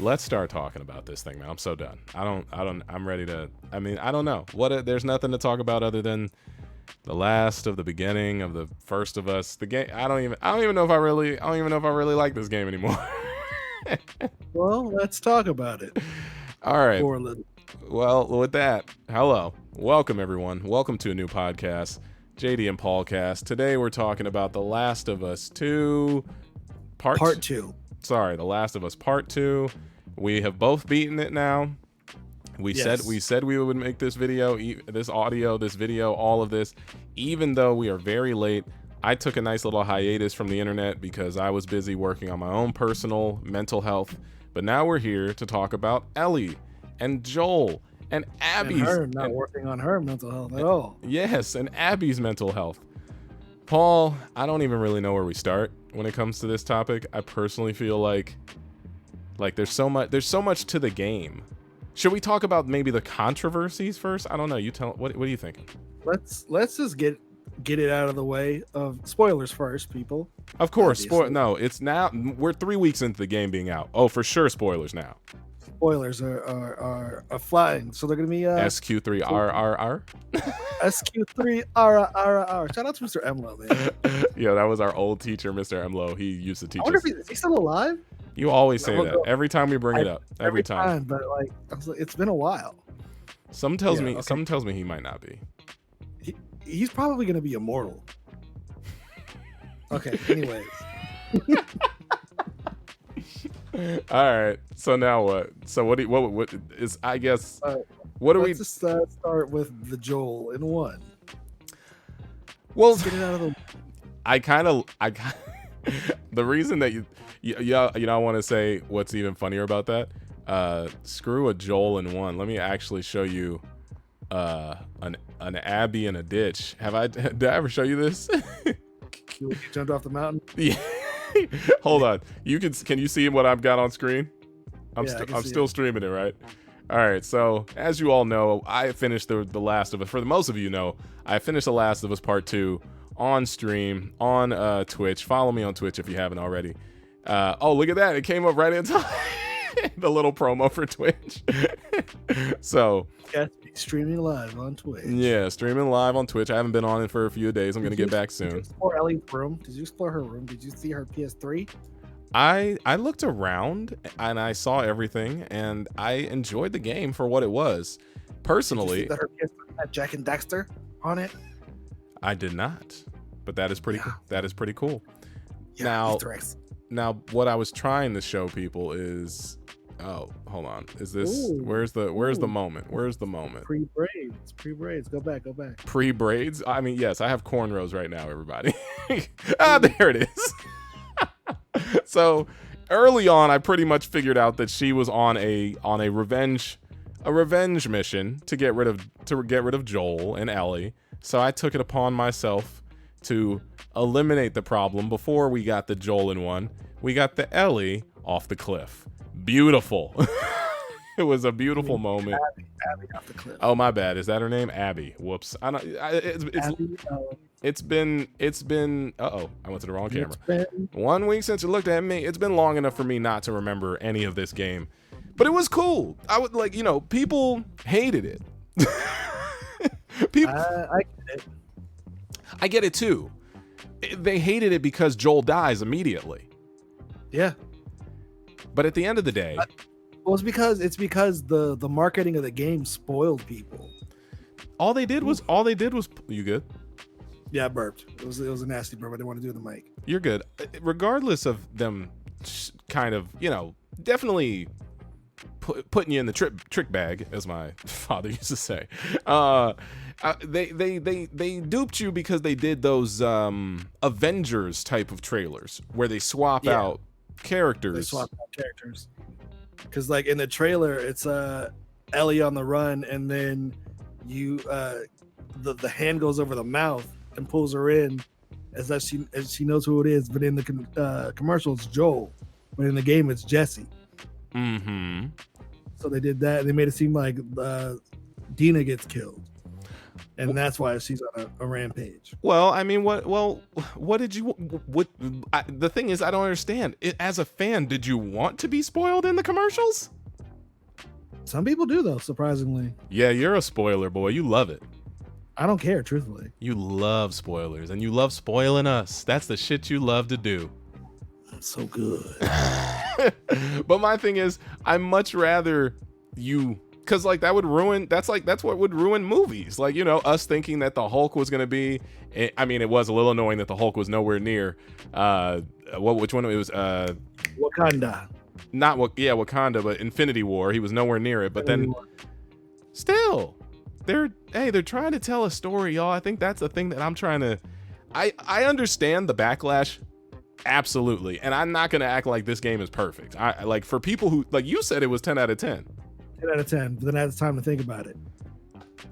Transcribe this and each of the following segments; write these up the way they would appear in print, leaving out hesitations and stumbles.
Let's start talking about this thing, man. I'm so done. I'm ready to. I mean, I don't know there's nothing to talk about other than the last of the beginning of the first of us. The game. I don't even know if I really like this game anymore. Well, let's talk about it. All right. Well, with that, hello, welcome everyone. Welcome to a new podcast, JD and PaulCast. Today we're talking about The Last of Us 2, Part 2. Sorry, The Last of Us Part 2. We have both beaten it now. We said we would make this video, this audio, this video, all of this, even though we are very late. I took a nice little hiatus from the internet because I was busy working on my own personal mental health. But now we're here to talk about Ellie and Joel and Abby's. And her not working on her mental health at all. Yes, and Abby's mental health. Paul, I don't even really know where we start when it comes to this topic. I personally feel like there's so much to the game. Should we talk about maybe the controversies first? I don't know. You tell. What do you think? Let's just get it out of the way. Of spoilers first, people. Of course, no. It's now we're 3 weeks into the game being out. Oh, for sure, spoilers now. Spoilers are flying, so they're gonna be SQ3RRR. SQ3RRR. Shout out to Mr. Emlo, man. Yeah, that was our old teacher, Mr. Emlo. He used to teach us. I wonder if is he still alive? You always say that every time we bring it up. Every time. But it's been a while. Some tells me he might not be. He's probably gonna be immortal. Okay. Anyways. All right. So now what? So what is? I guess. What do we? Let's just start with the Joel in one. Well, let's get it out of the. The reason that I want to say what's even funnier about that. Screw a Joel in one. Let me actually show you an Abby in a ditch. Did I ever show you this? You jumped off the mountain? Yeah. Hold on. Can you see what I've got on screen? I'm still streaming it, right? All right. So as you all know, I finished the Last of Us. For most of you know, I finished The Last of Us Part 2 on stream on Twitch. Follow me on Twitch if you haven't already. Oh, look at that. It came up right in time. The little promo for Twitch. So streaming live on Twitch. Yeah, streaming live on Twitch. I haven't been on it for a few days. I'm gonna get back soon. Did you explore Ellie's room? Did you explore her room? Did you see her PS3? I looked around and I saw everything, and I enjoyed the game for what it was. Personally, did you see that her PS3 had Jack and Daxter on it? I did not, but that is pretty. Yeah. That is pretty cool. Yeah, now, what I was trying to show people is. Oh, hold on. Is this? Ooh. Where's the moment? Where's the moment? Pre-braids. Go back. Pre-braids? I mean, yes, I have cornrows right now, everybody. There it is. So early on, I pretty much figured out that she was on a revenge mission to get rid of Joel and Ellie. So I took it upon myself to eliminate the problem before we got the Joel in one. We got the Ellie off the cliff. Beautiful. It was a beautiful moment. Abby off the cliff. Oh, my bad. Is that her name? Abby. Whoops. It's been. Uh-oh. I went to the wrong camera. 1 week since you looked at me. It's been long enough for me not to remember any of this game, but it was cool. I would people hated it. People. I get it. I get it too. They hated it because Joel dies immediately. Yeah. But at the end of the day, well, it's because the marketing of the game spoiled people. All they did was you good? Yeah, I burped. It was a nasty burp. I didn't want to do the mic. You're good. Regardless of them kind of, definitely putting you in the trick bag, as my father used to say. They duped you because they did those Avengers type of trailers where they swap out characters. They swap out characters. Because in the trailer, it's Ellie on the run, and then the hand goes over the mouth and pulls her in as she knows who it is. But in the commercial, it's Joel. But in the game, it's Jesse. Mm-hmm. So they did that. They made it seem like Dina gets killed. And that's why she's on a rampage. Well, I mean, what did you, the thing is, I don't understand. As a fan, did you want to be spoiled in the commercials? Some people do, though, surprisingly. Yeah, you're a spoiler boy. You love it. I don't care, truthfully. You love spoilers, and you love spoiling us. That's the shit you love to do. So good. But my thing is, I much rather you, because like that would ruin, that's what would ruin movies, like, you know, us thinking that the Hulk was going to be, I mean, it was a little annoying that the Hulk was nowhere near which one it was, Wakanda. Not what, yeah, Wakanda, but Infinity War. He was nowhere near it, but then still they're trying to tell a story, y'all. I think that's the thing that I'm trying to, I understand the backlash, absolutely, and I'm not going to act like this game is perfect. I like, for people who, like you said, it was 10 out of 10. 10 out of 10, but then I had time to think about it.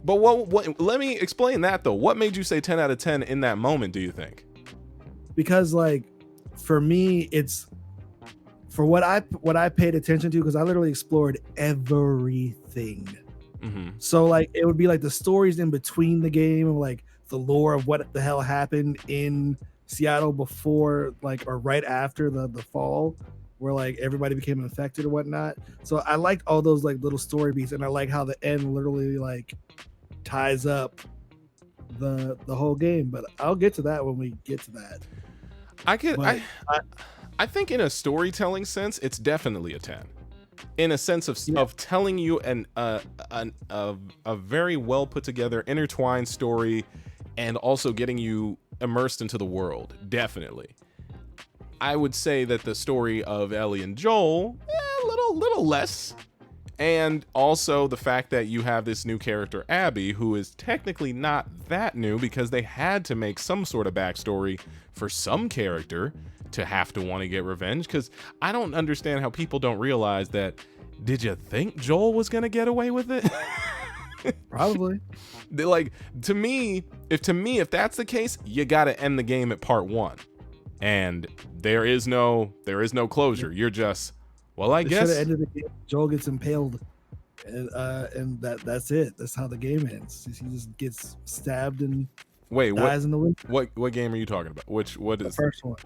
But what let me explain that, though. What made you say 10 out of 10 in that moment, do you think? Because, like, for me, it's for what I paid attention to, because I literally explored everything. Mm-hmm. So, like, it would be like the stories in between the game, like the lore of what the hell happened in Seattle before, like, or right after the fall, where like everybody became infected or whatnot. So I liked all those like little story beats, and I like how the end literally like ties up the whole game. But I'll get to that when we get to that. I think in a storytelling sense, it's definitely a 10. In a sense of telling you a very well put together, intertwined story, and also getting you immersed into the world. Definitely. I would say that the story of Ellie and Joel, a little less. And also the fact that you have this new character, Abby, who is technically not that new, because they had to make some sort of backstory for some character to have to want to get revenge. Because I don't understand how people don't realize that. Did you think Joel was going to get away with it? Probably. Like, to me, if that's the case, you got to end the game at part 1. And there is no closure. You're just, well, I guess. Should have ended the game. Joel gets impaled, and that's it. That's how the game ends. He just gets stabbed and dies in the window. What game are you talking about? What is the first one?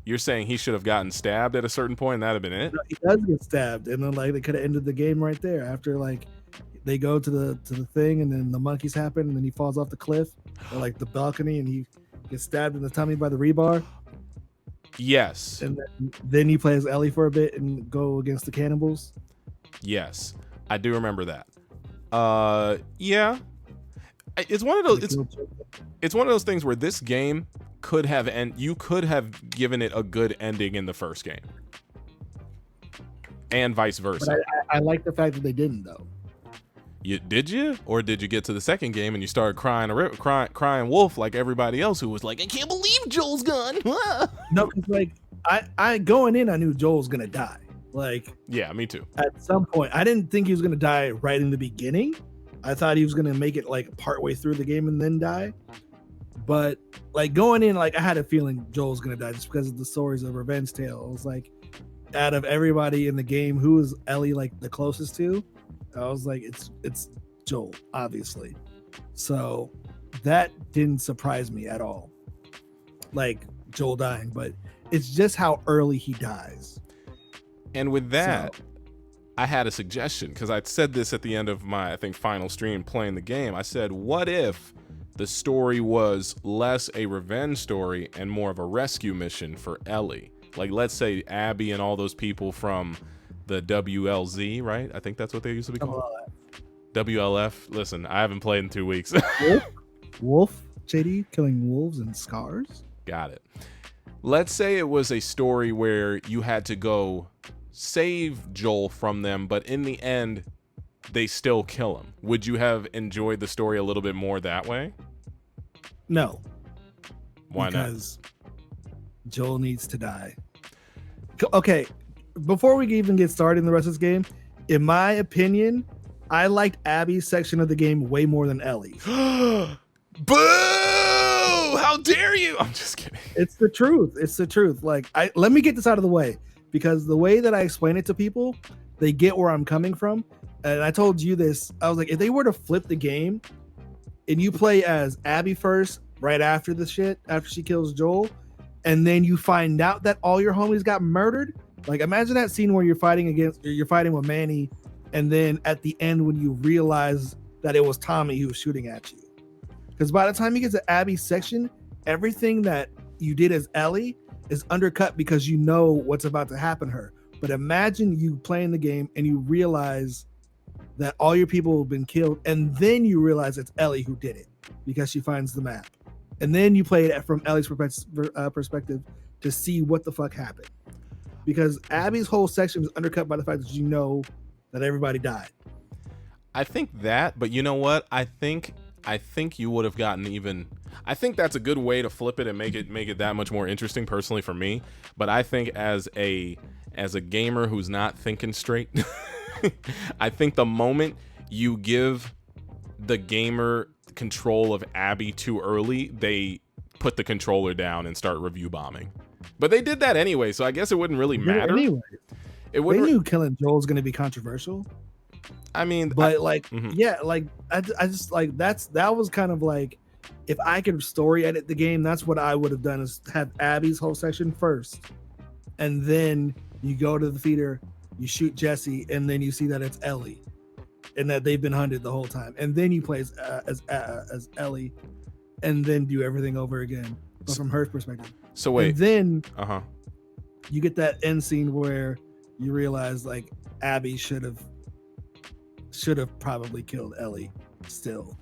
You're saying he should have gotten stabbed at a certain point, and that'd have been it? No, he does get stabbed, and then like they could have ended the game right there after like they go to the thing, and then the monkeys happen, and then he falls off the cliff or like the balcony, and he gets stabbed in the tummy by the rebar. Yes. And then you play as Ellie for a bit and go against the cannibals. Yes, I do remember that. Yeah. It's one of those. It's one of those things where this game could have, and you could have given it a good ending in the first game, and vice versa. But I like the fact that they didn't, though. Did you, or did you get to the second game and you started crying wolf like everybody else who was like, I can't believe Joel's gone? No, because like I going in, I knew Joel's gonna die. Like, yeah, me too. At some point, I didn't think he was gonna die right in the beginning. I thought he was gonna make it like partway through the game and then die. But like going in, like I had a feeling Joel's gonna die just because of the stories of Revenge Tale. It was like, out of everybody in the game, who is Ellie like the closest to? I was like, it's Joel, obviously. So that didn't surprise me at all. Like Joel dying, but it's just how early he dies. And with that, I had a suggestion, because I said this at the end of my, I think, final stream playing the game. I said, what if the story was less a revenge story and more of a rescue mission for Ellie? Like, let's say Abby and all those people from the WLZ, right? I think that's what they used to be called. WLF. Listen, I haven't played in 2 weeks. Wolf? JD killing wolves and scars? Got it. Let's say it was a story where you had to go save Joel from them, but in the end, they still kill him. Would you have enjoyed the story a little bit more that way? No. Why not? Because Joel needs to die. Okay, before we even get started in the rest of this game, in my opinion, I liked Abby's section of the game way more than Ellie's. Boo! How dare you? I'm just kidding. It's the truth. It's the truth. Like, let me get this out of the way, because the way that I explain it to people, they get where I'm coming from. And I told you this. I was like, if they were to flip the game, and you play as Abby first, right after the shit, after she kills Joel, and then you find out that all your homies got murdered. Like, imagine that scene where you're fighting with Manny, and then at the end when you realize that it was Tommy who was shooting at you. Because by the time you get to Abby's section, everything that you did as Ellie is undercut because you know what's about to happen to her. But imagine you playing the game and you realize that all your people have been killed, and then you realize it's Ellie who did it because she finds the map. And then you play it from Ellie's perspective to see what the fuck happened. Because Abby's whole section was undercut by the fact that you know that everybody died. I think that, but you know what? I think you would have gotten even. I think that's a good way to flip it and make it that much more interesting, personally, for me. But I think as a gamer who's not thinking straight, I think the moment you give the gamer control of Abby too early, they put the controller down and start review bombing. But they did that anyway, so I guess it wouldn't really matter. Anyway, it wouldn't. They knew killing Joel's going to be controversial. I mean, but yeah, like I just like that was kind of like, if I could story edit the game, that's what I would have done, is have Abby's whole section first, and then you go to the theater, you shoot Jesse, and then you see that it's Ellie, and that they've been hunted the whole time, and then you play as Ellie, and then do everything over again, but from her perspective. So wait, and then you get that end scene where you realize like Abby should have probably killed Ellie still.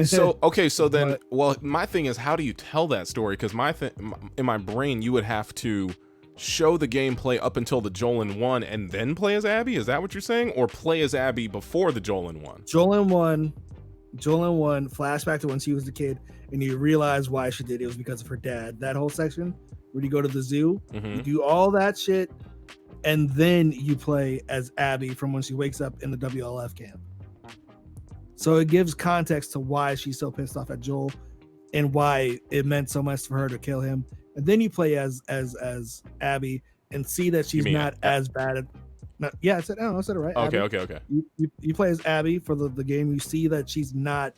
So okay, so then, well, my thing is, how do you tell that story? Because in my brain, you would have to show the gameplay up until the Joelin 1 and then play as Abby. Is that what you're saying? Or play as Abby before the Joelin 1? Joelin 1, flashback to when she was a kid, and you realize why she did it. It was because of her dad. That whole section where you go to the zoo, you do all that shit, and then you play as Abby from when she wakes up in the WLF camp. So it gives context to why she's so pissed off at Joel and why it meant so much for her to kill him. And then you play as Abby and see that she's not as bad at. I said it right. Okay, Abby. Okay. You play as Abby for the game. You see that she's not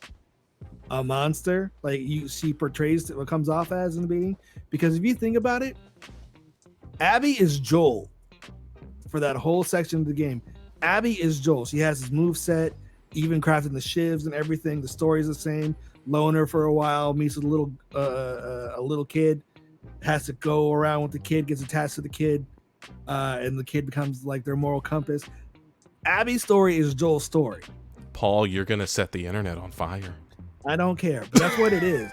a monster like she portrays what comes off as in the beginning. Because if you think about it, Abby is Joel for that whole section of the game. Abby is Joel. She has his moveset, even crafting the shivs and everything. The story's the same. Loner for a while, meets a little kid, has to go around with the kid, gets attached to the kid, and the kid becomes like their moral compass. Abby's story is Joel's story. Paul, you're gonna set the internet on fire. I don't care, but that's what it is.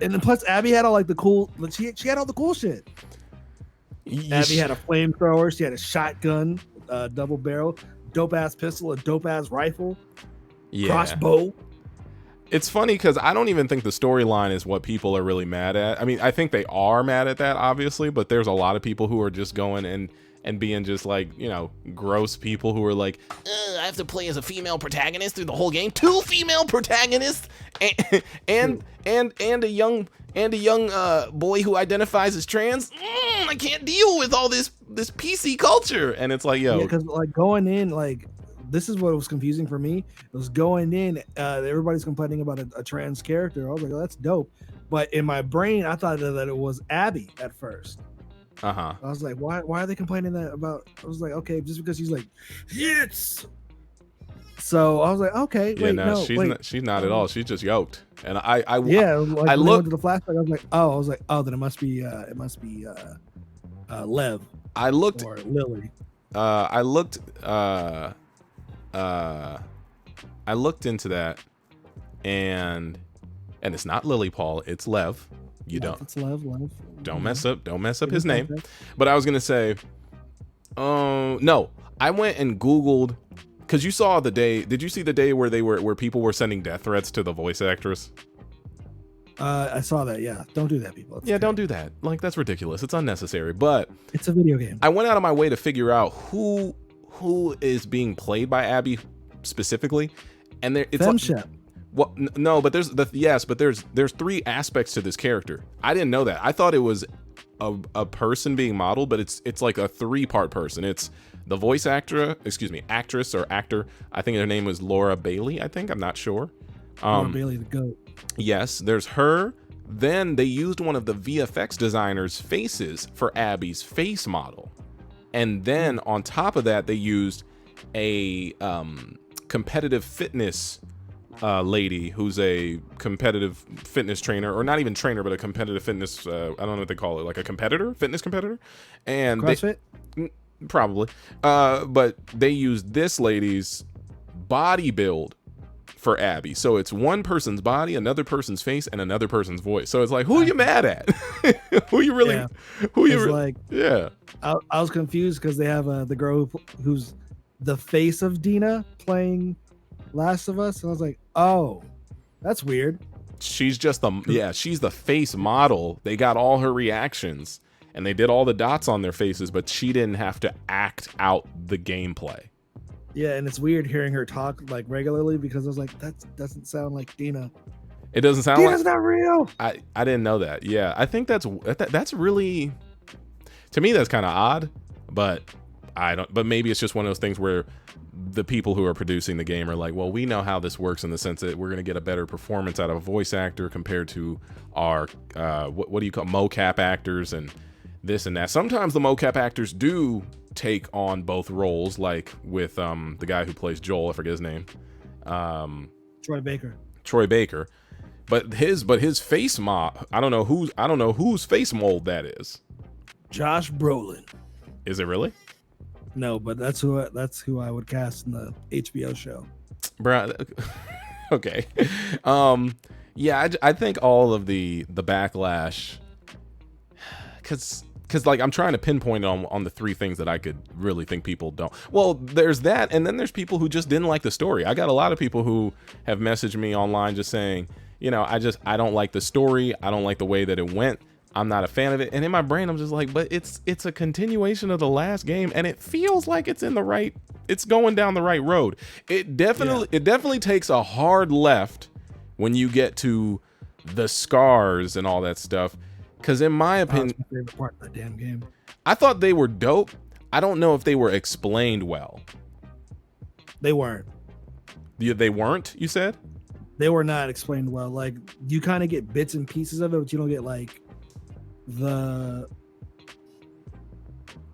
And then plus, Abby had all like the cool. She had all the cool shit. Abby had a flamethrower. She had a shotgun, double barrel, dope ass pistol, a dope ass rifle, crossbow. It's funny because I don't even think the storyline is what people are really mad at. I mean, I think they are mad at that, obviously, but there's a lot of people who are just going and being just like, you know, gross people who are like, I have to play as a female protagonist through the whole game. 2 female protagonists and a young boy who identifies as trans. I can't deal with all this PC culture. And it's like, yo, because like going in, like, this is what was confusing for me. It was going in, everybody's complaining about a trans character. I was like, oh, that's dope. But in my brain, I thought that it was Abby at first. I was like, why are they complaining that about? I was like, okay, just because she's like, yes. So I was like, okay, yeah, wait, she's not at all. She's just yoked. And I looked to the flashback. I was like, oh, then it must be Lev. I looked or Lily. I looked into that, and it's not Lily, Paul. It's Lev. It's Lev. Don't mess up his name. But I was gonna say, no, I went and Googled, because you saw the day. Did you see the day where people were sending death threats to the voice actress? I saw that. Yeah, don't do that, people. Don't do that. Like, that's ridiculous. It's unnecessary. But it's a video game. I went out of my way to figure out who is being played by Abby specifically, and it's Femshep. Well, no, but there's 3 aspects to this character. I didn't know that. I thought it was a person being modeled, but it's like a 3-part person. It's The voice actress or actor, I think her name was Laura Bailey, I'm not sure. Laura Bailey, the GOAT. Yes, there's her. Then they used one of the VFX designers' faces for Abby's face model. And then on top of that, they used a competitive fitness lady who's a competitive fitness trainer, or not even trainer, but a competitive fitness, I don't know what they call it, like a fitness competitor. And CrossFit? Probably. But they used this lady's body build for Abby. So it's one person's body, another person's face, and another person's voice. So it's like, who are you mad at? Who you really? Yeah. Who you? Yeah. I was confused because they have the girl who's the face of Dina playing Last of Us, and I was like, oh, that's weird. She's just she's the face model. They got all her reactions and they did all the dots on their faces, but she didn't have to act out the gameplay. Yeah, and it's weird hearing her talk like regularly because I was like, that doesn't sound like Dina. It doesn't sound Dina's not real. I didn't know that. Yeah, I think that's really, to me, that's kind of odd, but but maybe it's just one of those things where the people who are producing the game are like, well, we know how this works in the sense that we're going to get a better performance out of a voice actor compared to our what do you call mocap actors and this and that. Sometimes the mocap actors do take on both roles, like with the guy who plays Joel, I forget his name, Troy Baker. But his face I don't know whose face mold that is. Josh Brolin. Is it really? No, but that's who I would cast in the HBO show. Bruh, okay. Yeah, I think all of the backlash, because like I'm trying to pinpoint it on the three things that I could really think people don't. Well, there's that, and then there's people who just didn't like the story. I got a lot of people who have messaged me online just saying, I don't like the story. I don't like the way that it went. I'm not a fan of it. And in my brain, I'm just like, but it's a continuation of the last game, and it feels like it's going down the right road. It definitely takes a hard left when you get to the scars and all that stuff. Because in my opinion, that's my favorite part of the damn game. I thought they were dope. I don't know if they were explained well. They weren't. They weren't, you said? They were not explained well. Like, you kind of get bits and pieces of it, but you don't get like the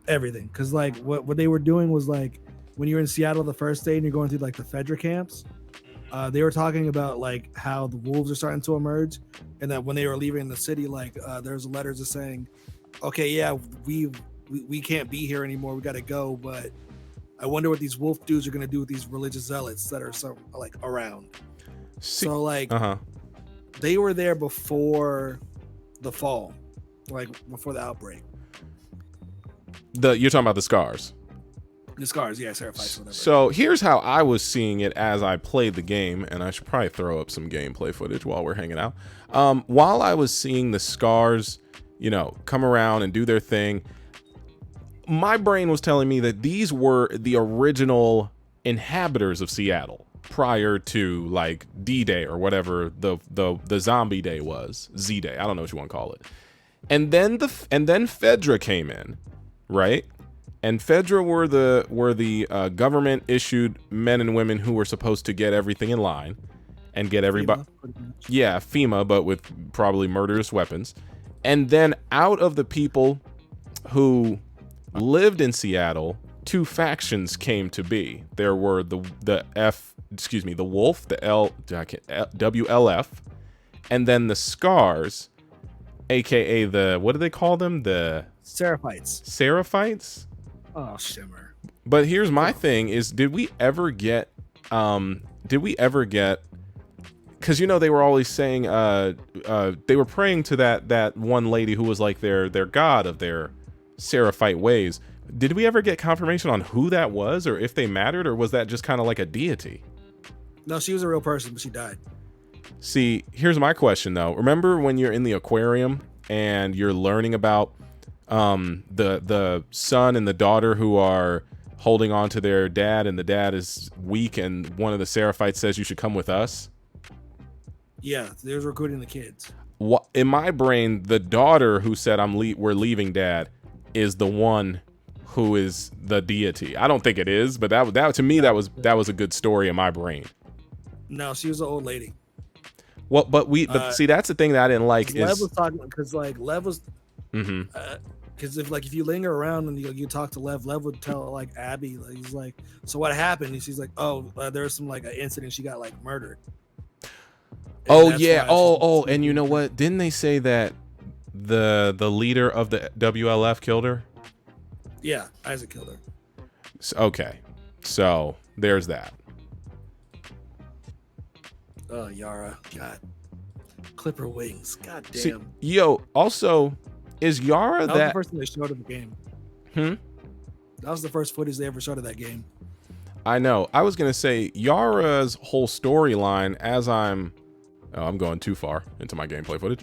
everything. Because like what they were doing was like when you're in Seattle the first day and you're going through like the Fedra camps, they were talking about like how the wolves are starting to emerge, and that when they were leaving the city, like there's letters just saying, okay, yeah, we can't be here anymore, we got to go, but I wonder what these wolf dudes are going to do with these religious zealots that are so like around. So like they were there before the fall, like before the outbreak. You're talking about the scars. The scars, yeah, Seraphites, whatever. So here's how I was seeing it as I played the game, and I should probably throw up some gameplay footage while we're hanging out. While I was seeing the scars, come around and do their thing, my brain was telling me that these were the original inhabitants of Seattle prior to like D-Day or whatever the zombie day was, Z-Day. I don't know what you want to call it. And then Fedra came in, right? And Fedra were the government issued men and women who were supposed to get everything in line and get everybody. FEMA, but with probably murderous weapons. And then out of the people who lived in Seattle, two factions came to be. There were the Wolf, the WLF, and then the Scars, aka what do they call them? The Seraphites? Oh, shimmer. But here's my thing is, did we ever get because they were always saying they were praying to that one lady who was like their god of their Seraphite ways. Did we ever get confirmation on who that was, or if they mattered, or was that just kind of like a deity? No, she was a real person, but she died. See, here's my question though. Remember when you're in the aquarium and you're learning about the son and the daughter who are holding on to their dad, and the dad is weak, and one of the Seraphites says you should come with us? Yeah, they was recruiting the kids. In my brain, the daughter who said we're leaving dad is the one who is the deity. I don't think it is, but that to me that was a good story in my brain. No, she was an old lady. Well, but see, that's the thing that I didn't like is Lev was talking because like Lev was because if you linger around and you talk to Lev would tell like Abby, like, he's like, so what happened? And she's like, there was some like an incident, she got like murdered. And and you know what? Didn't they say that the leader of the WLF killed her? Yeah, Isaac killed her. Okay, so there's that. Oh, Yara, God, Clipper wings, God damn. See, also, is Yara that was the first thing they showed of the game? That was the first footage they ever showed of that game. I know. I was gonna say Yara's whole storyline. I'm going too far into my gameplay footage.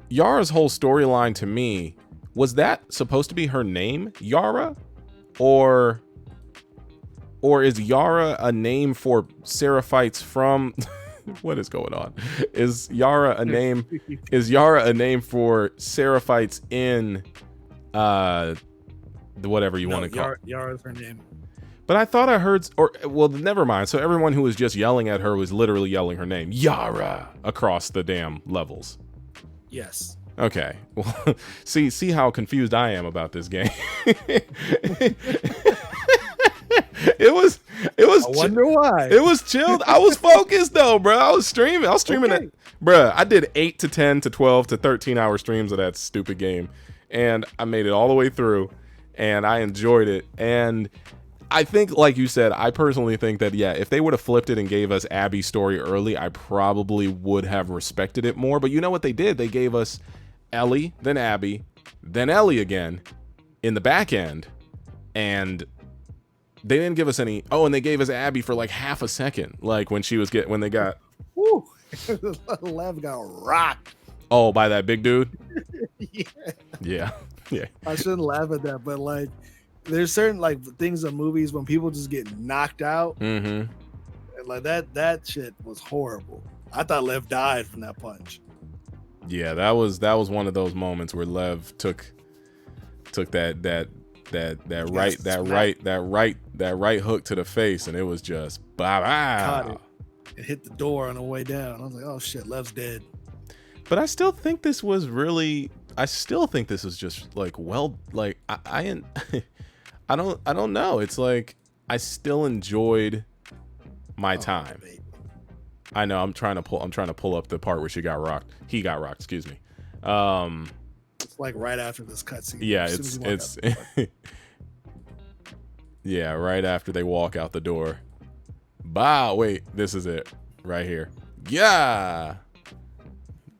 Yara's whole storyline to me, was that supposed to be her name, Yara, or is Yara a name for Seraphites from? What is going on? Is Yara a name? Is Yara a name for Seraphites in whatever you want to call it? Yara's her name. But I thought I heard, never mind. So everyone who was just yelling at her was literally yelling her name, Yara, across the damn levels. Yes. Okay. Well, see how confused I am about this game. It was. I wonder why. It was chilled. I was focused though, bro. I was streaming okay. It, bro. I did 8 to 10 to 12 to 13 hour streams of that stupid game, and I made it all the way through, and I enjoyed it. And I think, like you said, I personally think that, if they would have flipped it and gave us Abby's story early, I probably would have respected it more. But you know what they did? They gave us Ellie, then Abby, then Ellie again in the back end. And they didn't give us any. Oh, and they gave us Abby for like half a second. Like when they got. Woo! Lev got rocked. Oh, by that big dude? Yeah. I shouldn't laugh at that, but like, there's certain like things in movies when people just get knocked out, and like that shit was horrible. I thought Lev died from that punch. Yeah, that was one of those moments where Lev took that right hook to the face, and it was just caught it. It hit the door on the way down. I was like, oh shit, Lev's dead. But I still think this was just like, well, like I don't know. It's like I still enjoyed my time. Baby. I know. I'm trying to pull up the part where he got rocked. Excuse me. It's like right after this cutscene. Yeah, it's yeah, right after they walk out the door. Bah, wait, this is it right here. Yeah,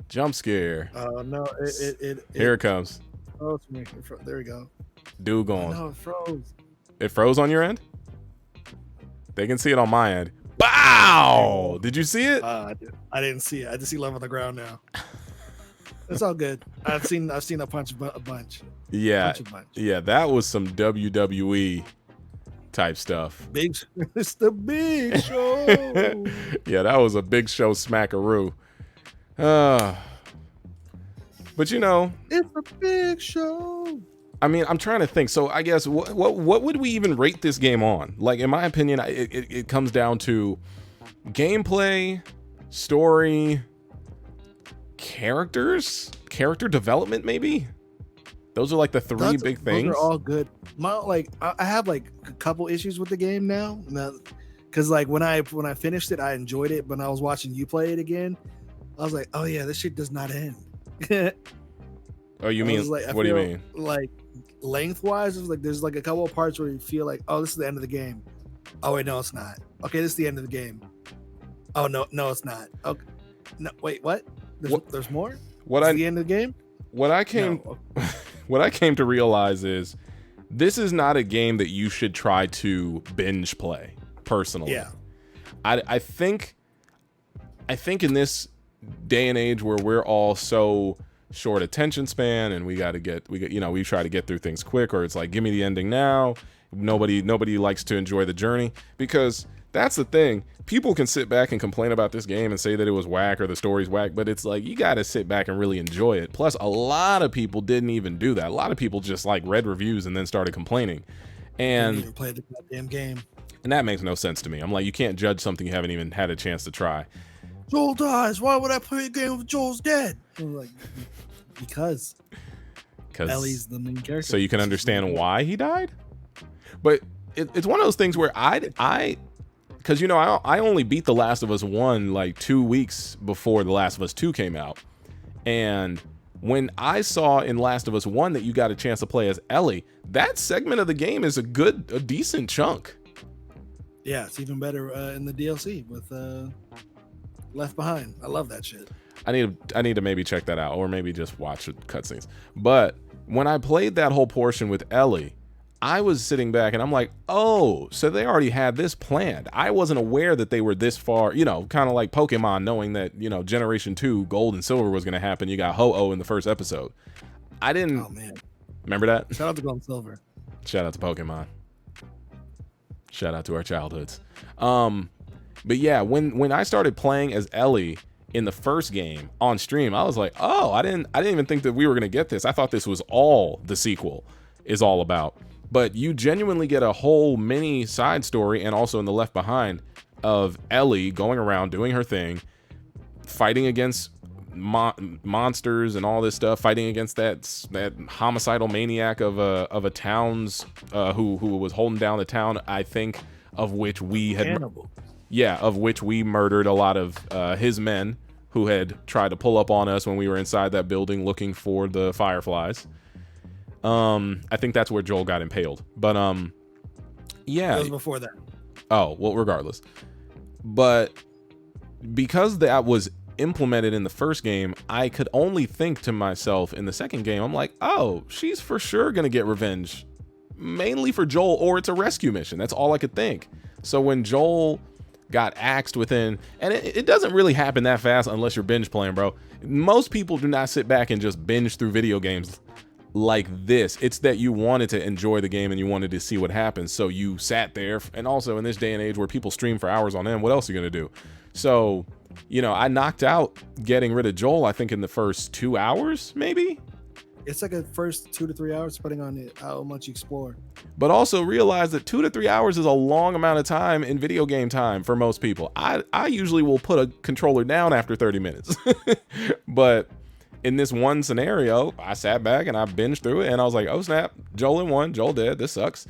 jump scare. Oh no! Here it comes. Oh, there we go. Dude gone. Oh, no, it froze. It froze on your end? They can see it on my end. Bow! Did you see it? I didn't see it. I just see Love on the ground now. It's all good. I've seen a punch a bunch. Yeah. Yeah, that was some WWE type stuff. It's the Big Show. Yeah, that was a Big Show smackaroo. But you know, it's a Big Show. I mean, I'm trying to think. So I guess what would we even rate this game on? Like, in my opinion, it comes down to gameplay, story, character development, maybe. Those are like the three big things. Those are all good. I have like a couple issues with the game now, because like when I finished it, I enjoyed it. But when I was watching you play it again, I was like, oh yeah, this shit does not end. Oh, you mean? Like, what do you mean? Like lengthwise, it's like there's like a couple of parts where you feel like, oh, this is the end of the game. Oh wait, no, it's not. Okay, this is the end of the game. Oh no, it's not. Okay, no, wait, what? There's more. The end of the game? What I came to realize is this is not a game that you should try to binge play. Personally, yeah. I think in this day and age where we're all so short attention span and we try to get through things quick, or it's like, give me the ending now. Nobody likes to enjoy the journey, because That's the thing. People can sit back and complain about this game and say that it was whack or the story's whack, but it's like you got to sit back and really enjoy it. Plus, a lot of people didn't even do that. A lot of people just like read reviews and then started complaining. And didn't even play the goddamn game. And that makes no sense to me. I'm like, you can't judge something you haven't even had a chance to try. Joel dies. Why would I play a game if Joel's dead? I'm like, because Ellie's the main character. So you can understand why he died. But it's one of those things where because you know I only beat The Last of Us 1 like 2 weeks before The Last of Us 2 came out, and when I saw in Last of Us 1 that you got a chance to play as Ellie, that segment of the game is a decent chunk. Yeah, it's even better in the DLC with Left Behind. I love that shit. I need to maybe check that out, or maybe just watch cutscenes. But when I played that whole portion with Ellie, I was sitting back and I'm like, oh, so they already had this planned. I wasn't aware that they were this far, you know, kind of like Pokemon, knowing that, you know, Generation 2 Gold and Silver was going to happen. You got Ho-Oh in the first episode. I didn't. Oh, man. Remember that? Shout out to Gold and Silver. Shout out to Pokemon. Shout out to our childhoods. But yeah, when I started playing as Ellie in the first game on stream, I was like, oh, I didn't even think that we were going to get this. I thought this was all the sequel is all about. But you genuinely get a whole mini side story, and also in the Left Behind, of Ellie going around doing her thing, fighting against monsters and all this stuff, fighting against that homicidal maniac of a town's who was holding down the town, I think, of which we had of which we murdered a lot of his men who had tried to pull up on us when we were inside that building looking for the fireflies. I think that's where Joel got impaled, but yeah, it was before that. Oh, well, regardless. But because that was implemented in the first game, I could only think to myself in the second game, I'm like, oh, she's for sure gonna get revenge, mainly for Joel, or it's a rescue mission. That's all I could think. So when Joel got axed within, and it doesn't really happen that fast unless you're binge playing, bro. Most people do not sit back and just binge through video games like this. It's that you wanted to enjoy the game and you wanted to see what happens, so you sat there. And also in this day and age where people stream for hours on end, what else are you gonna do? So, you know, I knocked out getting rid of Joel, I think, in the first 2 hours, maybe. It's like a first 2 to 3 hours, depending on how much you explore. But also realize that 2 to 3 hours is a long amount of time in video game time for most people. I usually will put a controller down after 30 minutes. But in this one scenario, I sat back and I binged through it, and I was like, oh snap, Joel in one, Joel dead, this sucks.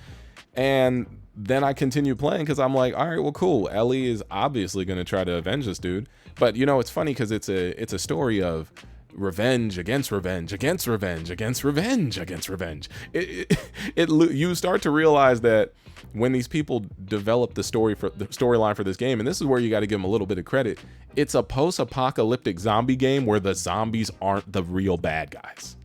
And then I continued playing because I'm like, all right, well, cool. Ellie is obviously going to try to avenge this dude. But, you know, it's funny because it's a story of revenge against revenge against revenge against revenge against revenge. You start to realize that when these people develop the storyline for this game, and this is where you got to give them a little bit of credit, it's a post-apocalyptic zombie game where the zombies aren't the real bad guys.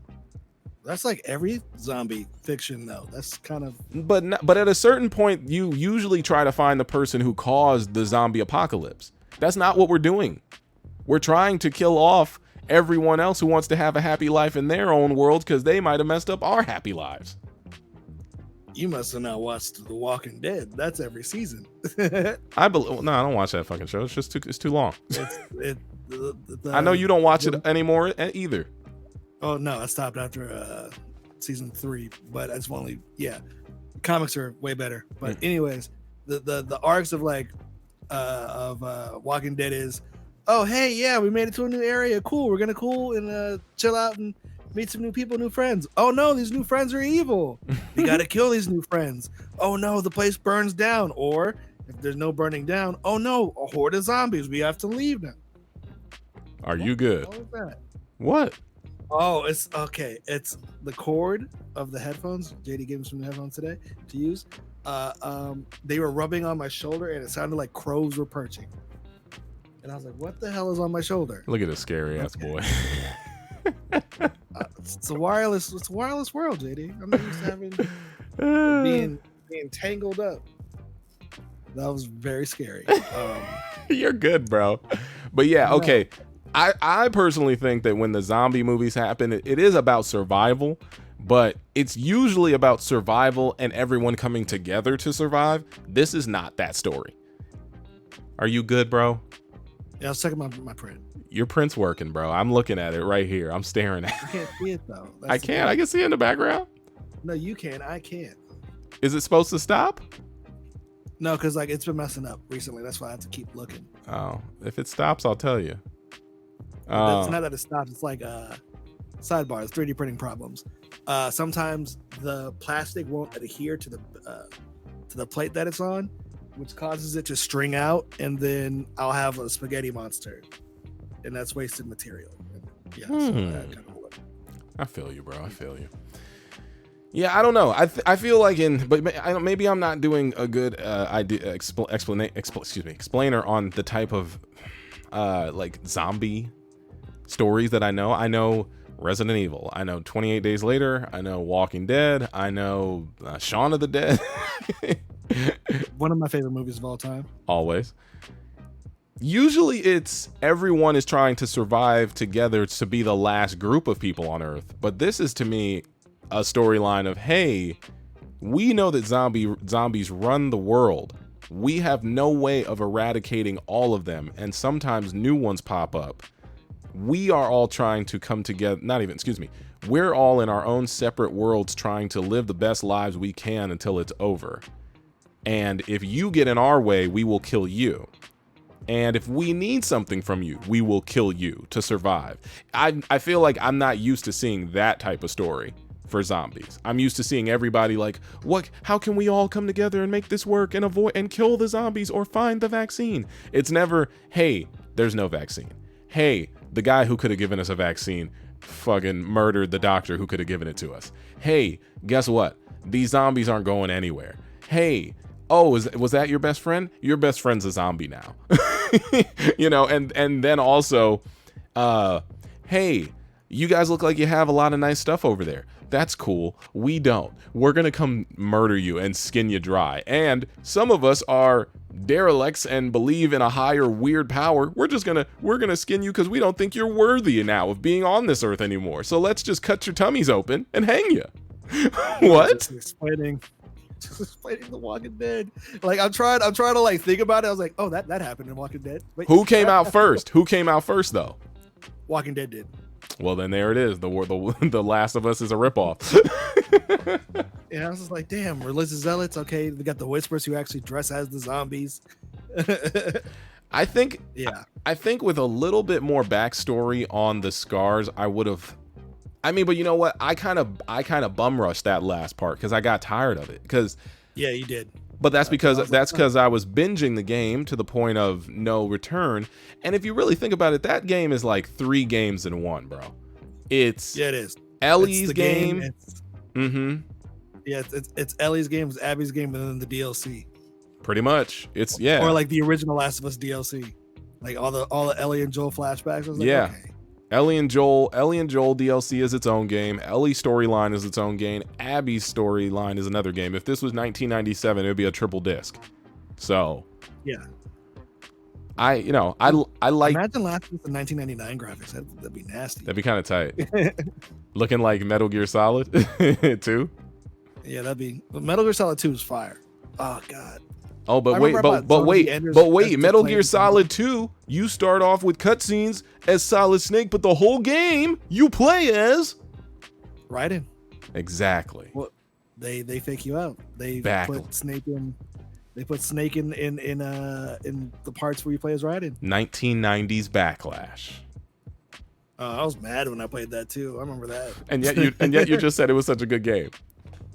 That's like every zombie fiction, though. That's kind of. But at a certain point, you usually try to find the person who caused the zombie apocalypse. That's not what we're doing. We're trying to kill off everyone else who wants to have a happy life in their own world because they might have messed up our happy lives. You must have not watched The Walking Dead. That's every season. No, I don't watch that fucking show. It's just it's too long. I know you don't watch it anymore either. Oh no, I stopped after season 3, but it's only comics are way better. But anyways, the arcs of Walking Dead is, oh hey, yeah, we made it to a new area, cool, we're gonna and chill out and meet some new people, new friends. Oh no, these new friends are evil. We gotta kill these new friends. Oh no, the place burns down. Or if there's no burning down, oh no, a horde of zombies, we have to leave now. Are you good? What was that? What? Oh, it's okay. It's the cord of the headphones. JD gave me some headphones today to use. They were rubbing on my shoulder, and it sounded like crows were perching. And I was like, "What the hell is on my shoulder?" Look at this scary ass boy. It's a wireless world, JD. I'm not used to having being tangled up. That was very scary. You're good, bro. But yeah, okay. I personally think that when the zombie movies happen, it is about survival, but it's usually about survival and everyone coming together to survive. This is not that story. Are you good, bro? Yeah, I was checking my print. Your print's working, bro. I'm looking at it right here. I'm staring at it. I can't see it though. I can't. I can see it in the background. No, you can. I can't. Is it supposed to stop? No, because like it's been messing up recently. That's why I have to keep looking. Oh, if it stops, I'll tell you. It's not that it stops. It's like sidebars, 3D printing problems. Sometimes the plastic won't adhere to the plate that it's on, which causes it to string out, and then I'll have a spaghetti monster, and that's wasted material. Yeah, so that kind of works. I feel you, bro. I feel you. Yeah, I don't know. I feel like maybe I'm not doing a good explainer on the type of like zombie stories that I know. I know Resident Evil. I know 28 Days Later. I know Walking Dead. I know Shaun of the Dead. One of my favorite movies of all time. Always. Usually it's everyone is trying to survive together to be the last group of people on Earth. But this is, to me, a storyline of, hey, we know that zombies run the world. We have no way of eradicating all of them, and sometimes new ones pop up. We are all trying to come together. We're all in our own separate worlds trying to live the best lives we can until it's over. And if you get in our way, we will kill you. And if we need something from you, we will kill you to survive. I feel like I'm not used to seeing that type of story for zombies. I'm used to seeing everybody like, how can we all come together and make this work and avoid and kill the zombies or find the vaccine? It's never, hey, there's no vaccine. Hey, the guy who could have given us a vaccine fucking murdered the doctor who could have given it to us. Hey, guess what? These zombies aren't going anywhere. Hey, was that your best friend? Your best friend's a zombie now. And then also, hey, you guys look like you have a lot of nice stuff over there. That's cool. We don't. We're going to come murder you and skin you dry. And some of us are derelicts and believe in a higher weird power. We're going to skin you because we don't think you're worthy now of being on this earth anymore. So let's just cut your tummies open and hang you. What? Just explaining The Walking Dead. Like I'm trying to like think about it. I was like, oh, that happened in Walking Dead. Wait, who came out first? Who came out first though? Walking Dead did. Well, then there it is. The Last of Us is a ripoff. Yeah, I was just like, damn, religious zealots. Okay, we got the Whispers who actually dress as the zombies. I think with a little bit more backstory on the scars, I would have. I mean, but you know what? I kind of bum rushed that last part because I got tired of it. Yeah, you did. But that's because I was binging the game to the point of no return. And if you really think about it, that game is like 3 games in one, bro. It is. Ellie's game. Yeah, it's Ellie's game, it's Abby's game, and then the DLC. Pretty much. Or like the original Last of Us DLC. Like all the Ellie and Joel flashbacks. I was like, yeah. Okay. Ellie and Joel DLC is its own game. Ellie's storyline is its own game. Abby's storyline is another game. If this was 1997, it would be a triple disc. So yeah, I like. Imagine Last of Us in 1999 graphics. That'd be nasty. That'd be kind of tight. Looking like Metal Gear Solid 2. Yeah, that'd be. But Metal Gear Solid 2 is fire. Oh god. Oh, but wait, Metal Gear Solid 2, you start off with cutscenes as Solid Snake, but the whole game you play as Raiden. Exactly. Well, they fake you out. They put Snake in. They put Snake in the parts where you play as Raiden. 1990s Backlash. I was mad when I played that too. I remember that. And yet you just said it was such a good game.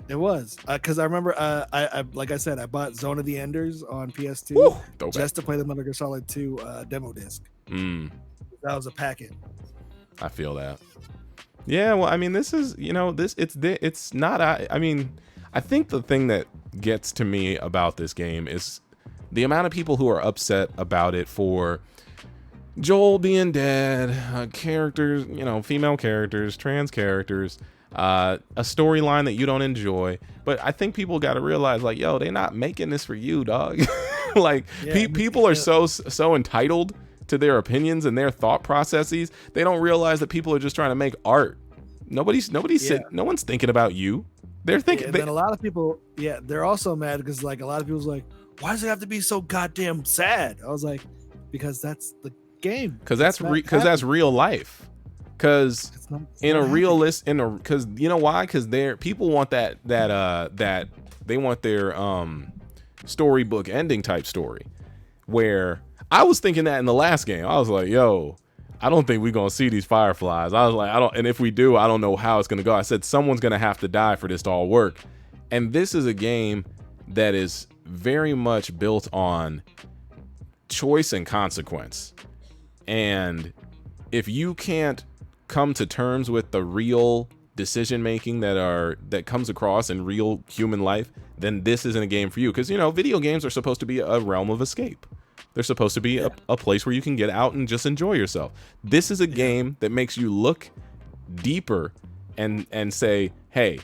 It was because I remember I like I said I bought Zone of the Enders on PS2 just to play the Metal Gear Solid 2 demo disc. That was a packet. I feel that. Yeah, well, I mean, this is it's not. I mean, I think the thing that gets to me about this game is the amount of people who are upset about it for Joel being dead, characters, female characters, trans characters. A storyline that you don't enjoy, but I think people got to realize, like, yo, they're not making this for you, dog. Like, people are so entitled to their opinions and their thought processes. They don't realize that people are just trying to make art. No one's thinking about you. They're thinking. And then a lot of people, they're also mad because like a lot of people's like, why does it have to be so goddamn sad? I was like, because that's the game. Because that's real life. Because in a realist, because you know why? Because people want that they want their storybook ending type story. Where I was thinking that in the last game, I was like, yo, I don't think we're gonna see these fireflies. I was like, and if we do, I don't know how it's gonna go. I said someone's gonna have to die for this to all work. And this is a game that is very much built on choice and consequence. And if you can't come to terms with the real decision making that comes across in real human life, then this isn't a game for you. Because video games are supposed to be a realm of escape. They're supposed to be a place where you can get out and just enjoy yourself. This is a game that makes you look deeper and say, hey,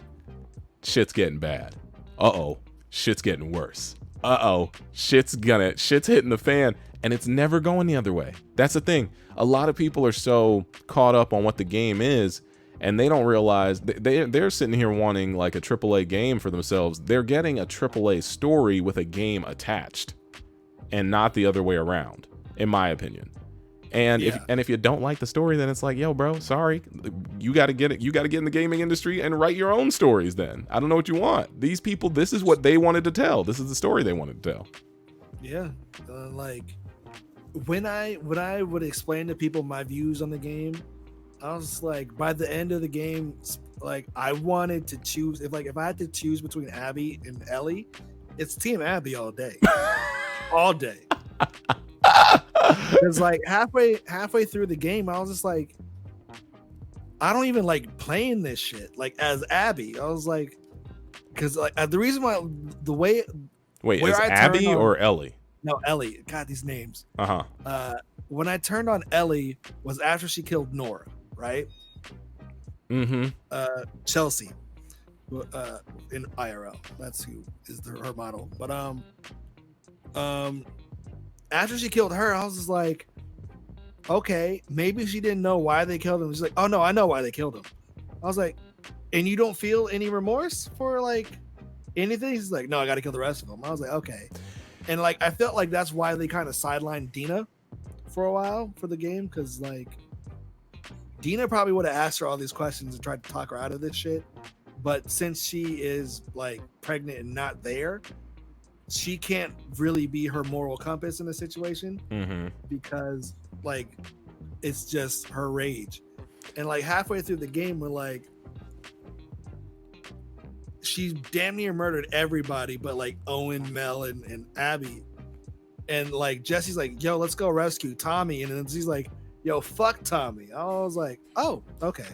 shit's getting bad. Uh-oh, shit's getting worse. Uh-oh, shit's hitting the fan, and it's never going the other way. That's the thing. A lot of people are so caught up on what the game is, and they don't realize they're sitting here wanting like a AAA game for themselves. They're getting a AAA story with a game attached, and not the other way around, in my opinion. And if you don't like the story, then it's like, yo, bro, sorry, you got to get it. You got to get in the gaming industry and write your own stories. Then I don't know what you want. These people, this is what they wanted to tell. This is the story they wanted to tell. Yeah, like when I would explain to people my views on the game, I was like, by the end of the game, like I wanted to choose if I had to choose between Abby and Ellie, it's Team Abby all day, all day. Because like halfway through the game, I was just like, I don't even like playing this shit like as Abby. I was like, because like the reason why wait, is Abby or Ellie? No, Ellie. God, these names. When I turned on Ellie was after she killed Nora, right? Mm-hmm. Chelsea, in IRL. That's who is her model. But after she killed her, I was just like, okay, maybe she didn't know why they killed him. She's like, oh no, I know why they killed him. I was like, and you don't feel any remorse for like anything? He's like, no, I got to kill the rest of them. I was like, okay. And like, I felt like that's why they kind of sidelined Dina for a while for the game. Cause like Dina probably would have asked her all these questions and tried to talk her out of this shit. But since she is like pregnant and not there, she can't really be her moral compass in a situation because like it's just her rage. And like halfway through the game, we're like, she's damn near murdered everybody but like Owen, Mel, and Abby. And like Jesse's like, yo, let's go rescue Tommy. And then she's like, yo, fuck Tommy. I was like, oh, okay.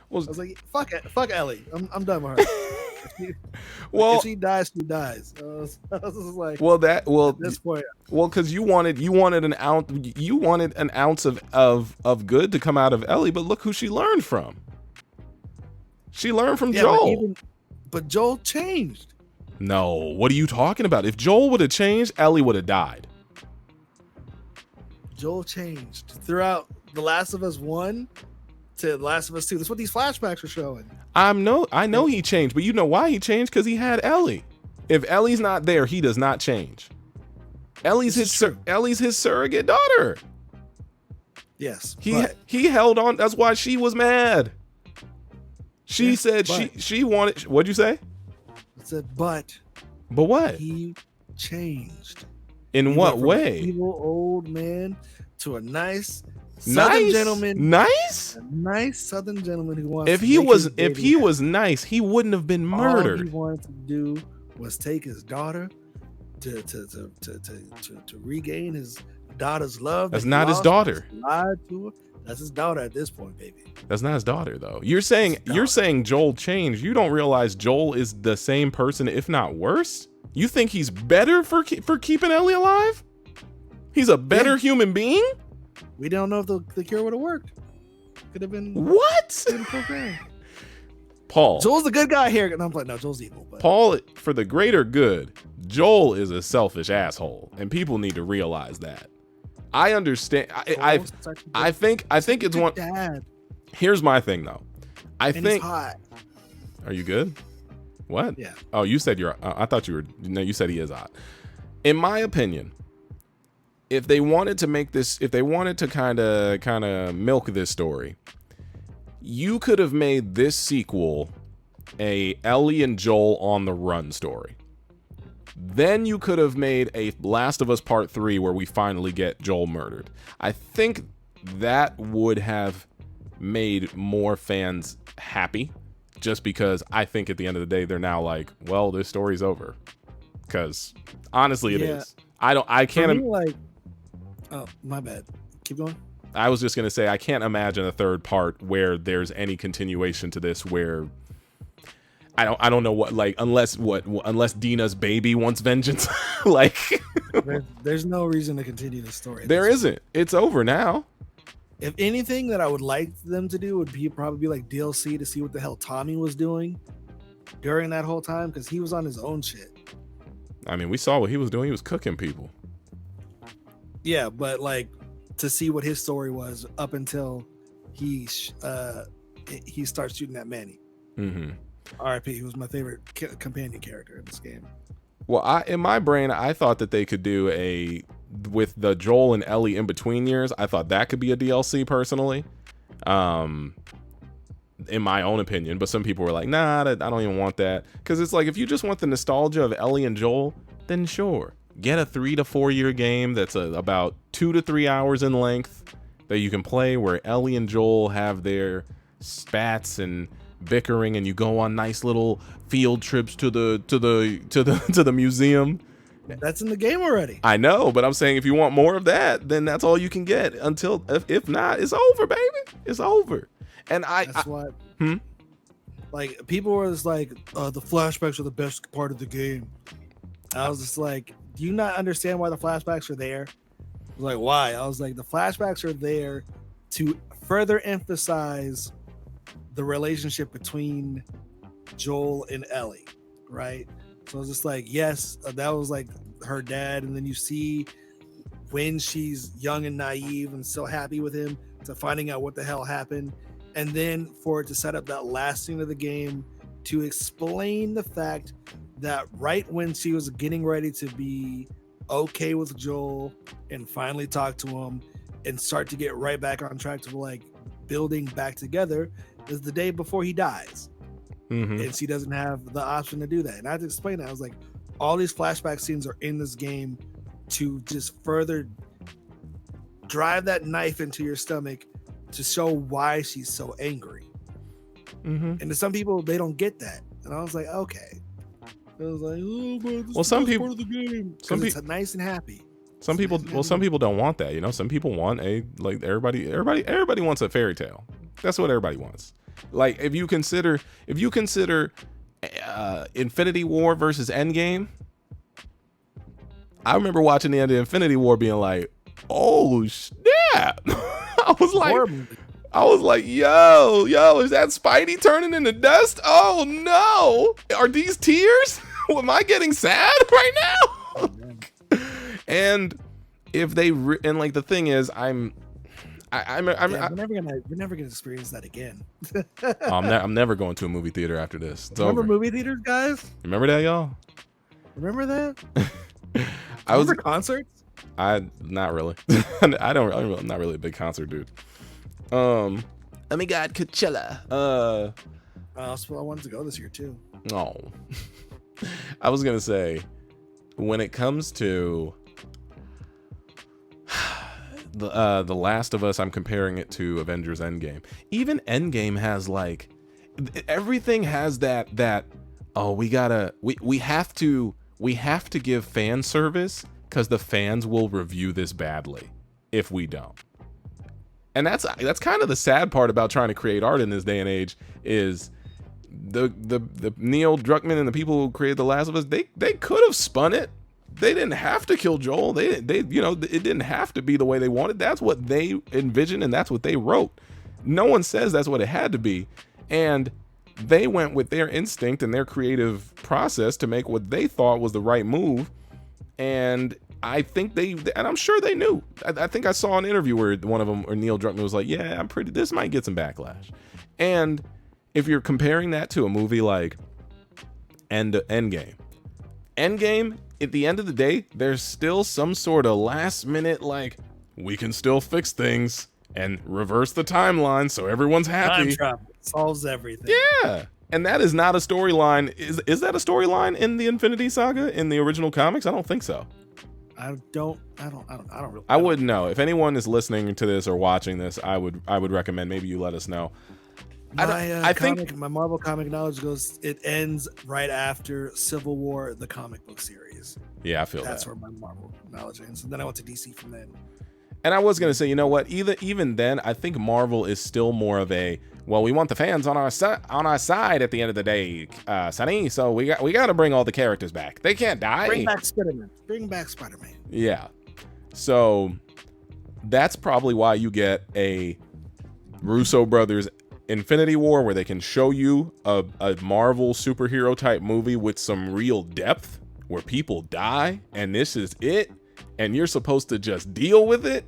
Well, I was like, fuck Ellie. I'm done with her. If she dies, she dies. I was like, at this point, because you wanted an ounce of good to come out of Ellie, but look who she learned from. She learned from Joel. But Joel changed. No, what are you talking about? If Joel would have changed, Ellie would have died. Joel changed throughout The Last of Us 1 to The Last of Us 2. That's what these flashbacks are showing. I know he changed, but you know why he changed? Because he had Ellie. If Ellie's not there, he does not change. Ellie's his surrogate daughter. Yes. He held on. That's why she was mad. She said she wanted. What'd you say? I said, but what? He changed. In what way? Evil old man to a nice Southern gentleman. Nice? A nice Southern gentleman who wants. If he was nice, he wouldn't have been murdered. All he wanted to do was take his daughter to regain his daughter's love. That's not his daughter. Lied to her. That's his daughter at this point, baby. That's not his daughter, though. You're saying Joel changed. You don't realize Joel is the same person, if not worse. You think he's better for keeping Ellie alive? He's a better human being? We don't know if the cure would have worked. Could have been what? Paul. Joel's the good guy here. And I'm like, no, Joel's evil. But. Paul, for the greater good, Joel is a selfish asshole, and people need to realize that. I understand. I think it's one. Dad. Here's my thing, though. I think. He's hot. Are you good? What? Yeah. Oh, you said I thought you were. No, you said he is odd. In my opinion, if they wanted to make this, if they wanted to kind of milk this story, you could have made this sequel a Ellie and Joel on the run story. Then you could have made a Last of Us Part 3 where we finally get Joel murdered. I think that would have made more fans happy, just because I think at the end of the day, they're now like, well, this story's over. Because honestly, it is. I can't. Like, oh, my bad. Keep going. I was just going to say, I can't imagine a third part where there's any continuation to this where I don't know what, like, unless Dina's baby wants vengeance. Like, there's no reason to continue the story. There isn't. It's over now. If anything that I would like them to do would probably be like DLC to see what the hell Tommy was doing during that whole time, because he was on his own shit. I mean, we saw what he was doing. He was cooking people. Yeah, but like to see what his story was up until he starts shooting at Manny. Mm-hmm. R.I.P. He was my favorite companion character in this game. Well, in my brain, I thought that they could do with the Joel and Ellie in between years. I thought that could be a DLC personally, in my own opinion. But some people were like, nah, I don't even want that. Because it's like, if you just want the nostalgia of Ellie and Joel, then sure. Get a 3 to 4 year game that's about 2 to 3 hours in length that you can play, where Ellie and Joel have their spats and bickering, and you go on nice little field trips to the museum. That's in the game already. I know, but I'm saying if you want more of that, then that's all you can get until, if not, it's over, baby. It's over. And that's what. Like, people were just like, the flashbacks are the best part of the game. I was just like, do you not understand why the flashbacks are there? I was like, why? I was like, the flashbacks are there to further emphasize the relationship between Joel and Ellie, right? So I was just like, yes, that was like her dad, and then you see when she's young and naive and so happy with him, to finding out what the hell happened, and then for it to set up that last scene of the game to explain the fact that right when she was getting ready to be okay with Joel and finally talk to him and start to get right back on track to like building back together, is the day before he dies. Mm-hmm. And she doesn't have the option to do that. And I had to explain that. I was like, all these flashback scenes are in this game to just further drive that knife into your stomach to show why she's so angry. Mm-hmm. And to some people, they don't get that. And I was like, okay. I was like, oh, bro, this well, is some the people, part of the game. It's nice and happy. Some people don't want that. You know, some people want everybody wants a fairy tale. That's what everybody wants. Like, if you consider Infinity War versus Endgame, I remember watching the end of Infinity War being like, oh snap. I was like, yo, is that Spidey turning into dust? Oh no. Are these tears? Am I getting sad right now? And if they and like the thing is, we're never gonna experience that again. I'm never going to a movie theater after this. It's remember over. Movie theaters, guys? Remember that, y'all? Remember that? Remember concerts? Not really. I'm not really a big concert dude. Oh my God, Coachella. So I wanted to go this year too. Oh, I was gonna say, when it comes to the Last of Us, I'm comparing it to Avengers Endgame. Even Endgame has like, everything has that oh, we have to give fan service because the fans will review this badly if we don't. And that's kind of the sad part about trying to create art in this day and age, is the Neil Druckmann and the people who created The Last of Us, they could have spun it. They didn't have to kill Joel. They it didn't have to be the way they wanted. That's what they envisioned, and that's what they wrote. No one says that's what it had to be. And they went with their instinct and their creative process to make what they thought was the right move. And I think and I'm sure they knew. I think I saw an interview where one of them, or Neil Druckmann, was like, yeah, this might get some backlash. And if you're comparing that to a movie like Endgame. Endgame, at the end of the day, there's still some sort of last minute, like, we can still fix things and reverse the timeline so everyone's happy. Time travel solves everything. Yeah. And that is not a storyline. Is that a storyline in the Infinity Saga in the original comics? I don't think so. I don't really. I wouldn't know. If anyone is listening to this or watching this, I would recommend maybe you let us know. I think my Marvel comic knowledge goes. It ends right after Civil War, the comic book series. Yeah, I feel that's where my Marvel knowledge ends. And then I went to DC from then. And I was gonna say, you know what? Even then, I think Marvel is still more of a, well, we want the fans on our side at the end of the day, Sonny. So we got to bring all the characters back. They can't die. Bring back Spider-Man. Yeah. So that's probably why you get a Russo brothers Infinity War, where they can show you a Marvel superhero type movie with some real depth, where people die, and this is it, and you're supposed to just deal with it,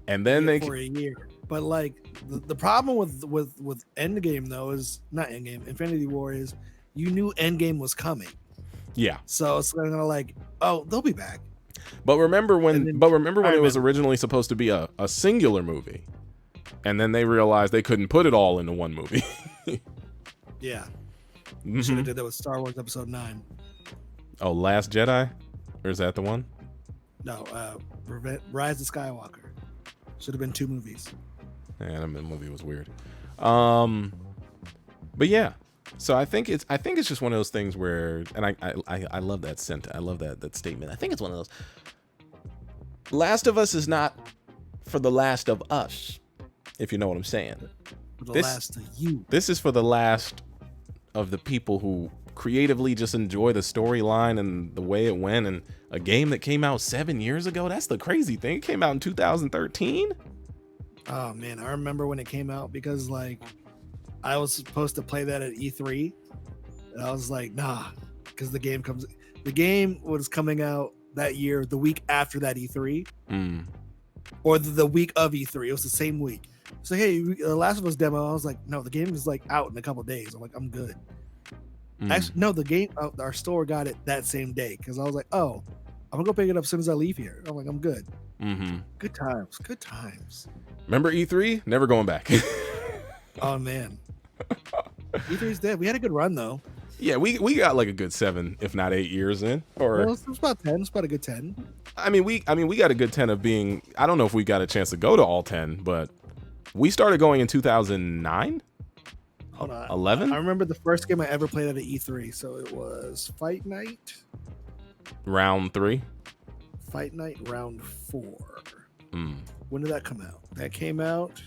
and then for a year. But like the problem with Endgame though is not Endgame, Infinity War is you knew Endgame was coming. Yeah. So it's kind of like, oh, they'll be back. But remember when it was originally supposed to be a singular movie, and then they realized they couldn't put it all into one movie. Yeah. Mm-hmm. Should have did that with Star Wars Episode 9. Oh, Last Jedi? Or is that the one? No, Rise of Skywalker. Should have been 2 movies. Yeah, that movie was weird. But yeah. So I think it's just one of those things where, and I love that sentence. I love that statement. I think it's one of those. Last of Us is not for the last of us, if you know what I'm saying. For the last of you. This is for the last of the people who creatively just enjoy the storyline and the way it went, and a game that came out 7 years ago. That's the crazy thing. It came out in 2013. Oh man, I remember when it came out, because like I was supposed to play that at E3, and I was like, nah, because the game was coming out that year, the week after that E3, or the week of E3. It was the same week. So hey, the Last of Us demo. I was like, no, the game is like out in a couple days. I'm like, I'm good. Actually, no, the game, our store got it that same day, because I was like, oh, I'm gonna go pick it up as soon as I leave here. I'm like, I'm good. Good times. Remember E3? Never going back. Oh man, E3's dead. We had a good run though. Yeah, we got like a good 7, if not 8 years in. Or well, it's about 10. It's about a good 10. I mean, we got a good 10 of being. I don't know if we got a chance to go to all 10, but we started going in 2009. Hold on. 11? I remember the first game I ever played at an E3, so it was Fight Night. Round 3. Fight Night Round 4. When did that come out? That came out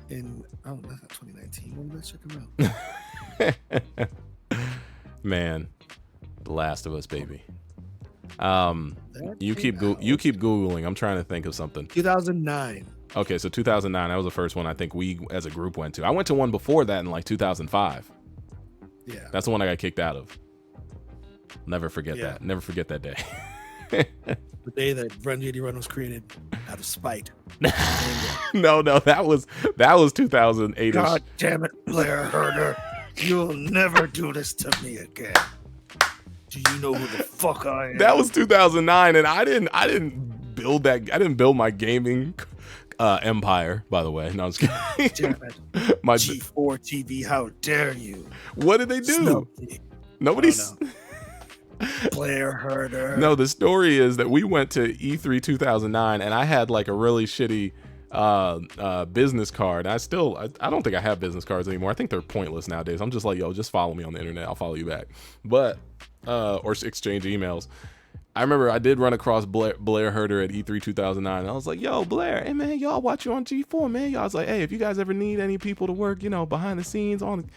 in, that's not 2019. When did that shit come out? Man, The Last of Us, baby. You keep Googling. I'm trying to think of something. 2009. Okay, so 2009, that was the first one I think we as a group went to. I went to one before that in like 2005. Yeah. That's the one I got kicked out of. Never forget that. Never forget that day. The day that runJDrun was created out of spite. No, that was 2008. God damn it, Blair Herder. You'll never do this to me again. Do you know who the fuck I am? That was 2009, and I didn't build that. I didn't build my gaming empire, by the way. No, I was kidding. Damn it. My G4 TV, how dare you? What did they do? Nobody's. Blair Herder. No, the story is that we went to E3 2009, and I had like a really shitty business card. I don't think I have business cards anymore. I think they're pointless nowadays. I'm just like, yo, just follow me on the internet. I'll follow you back. But or exchange emails. I remember I did run across Blair Herder at E3 2009. I was like, yo, Blair, hey, man, y'all watch you on G4, man. Y'all was like, hey, if you guys ever need any people to work, behind the scenes on,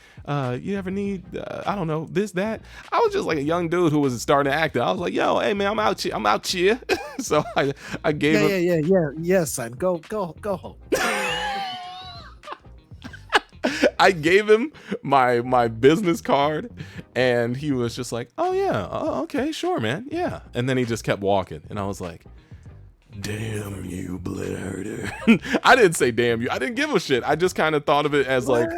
you ever need, I don't know, this, that. I was just like a young dude who was starting to act. I was like, yo, hey, man, I'm out here. So I gave him. Yeah, son, go home. I gave him my business card, and he was just like, oh yeah, okay, sure, man, yeah. And then he just kept walking, and I was like, damn you, Blair. I didn't say damn you. I didn't give a shit. I just kind of thought of it as like,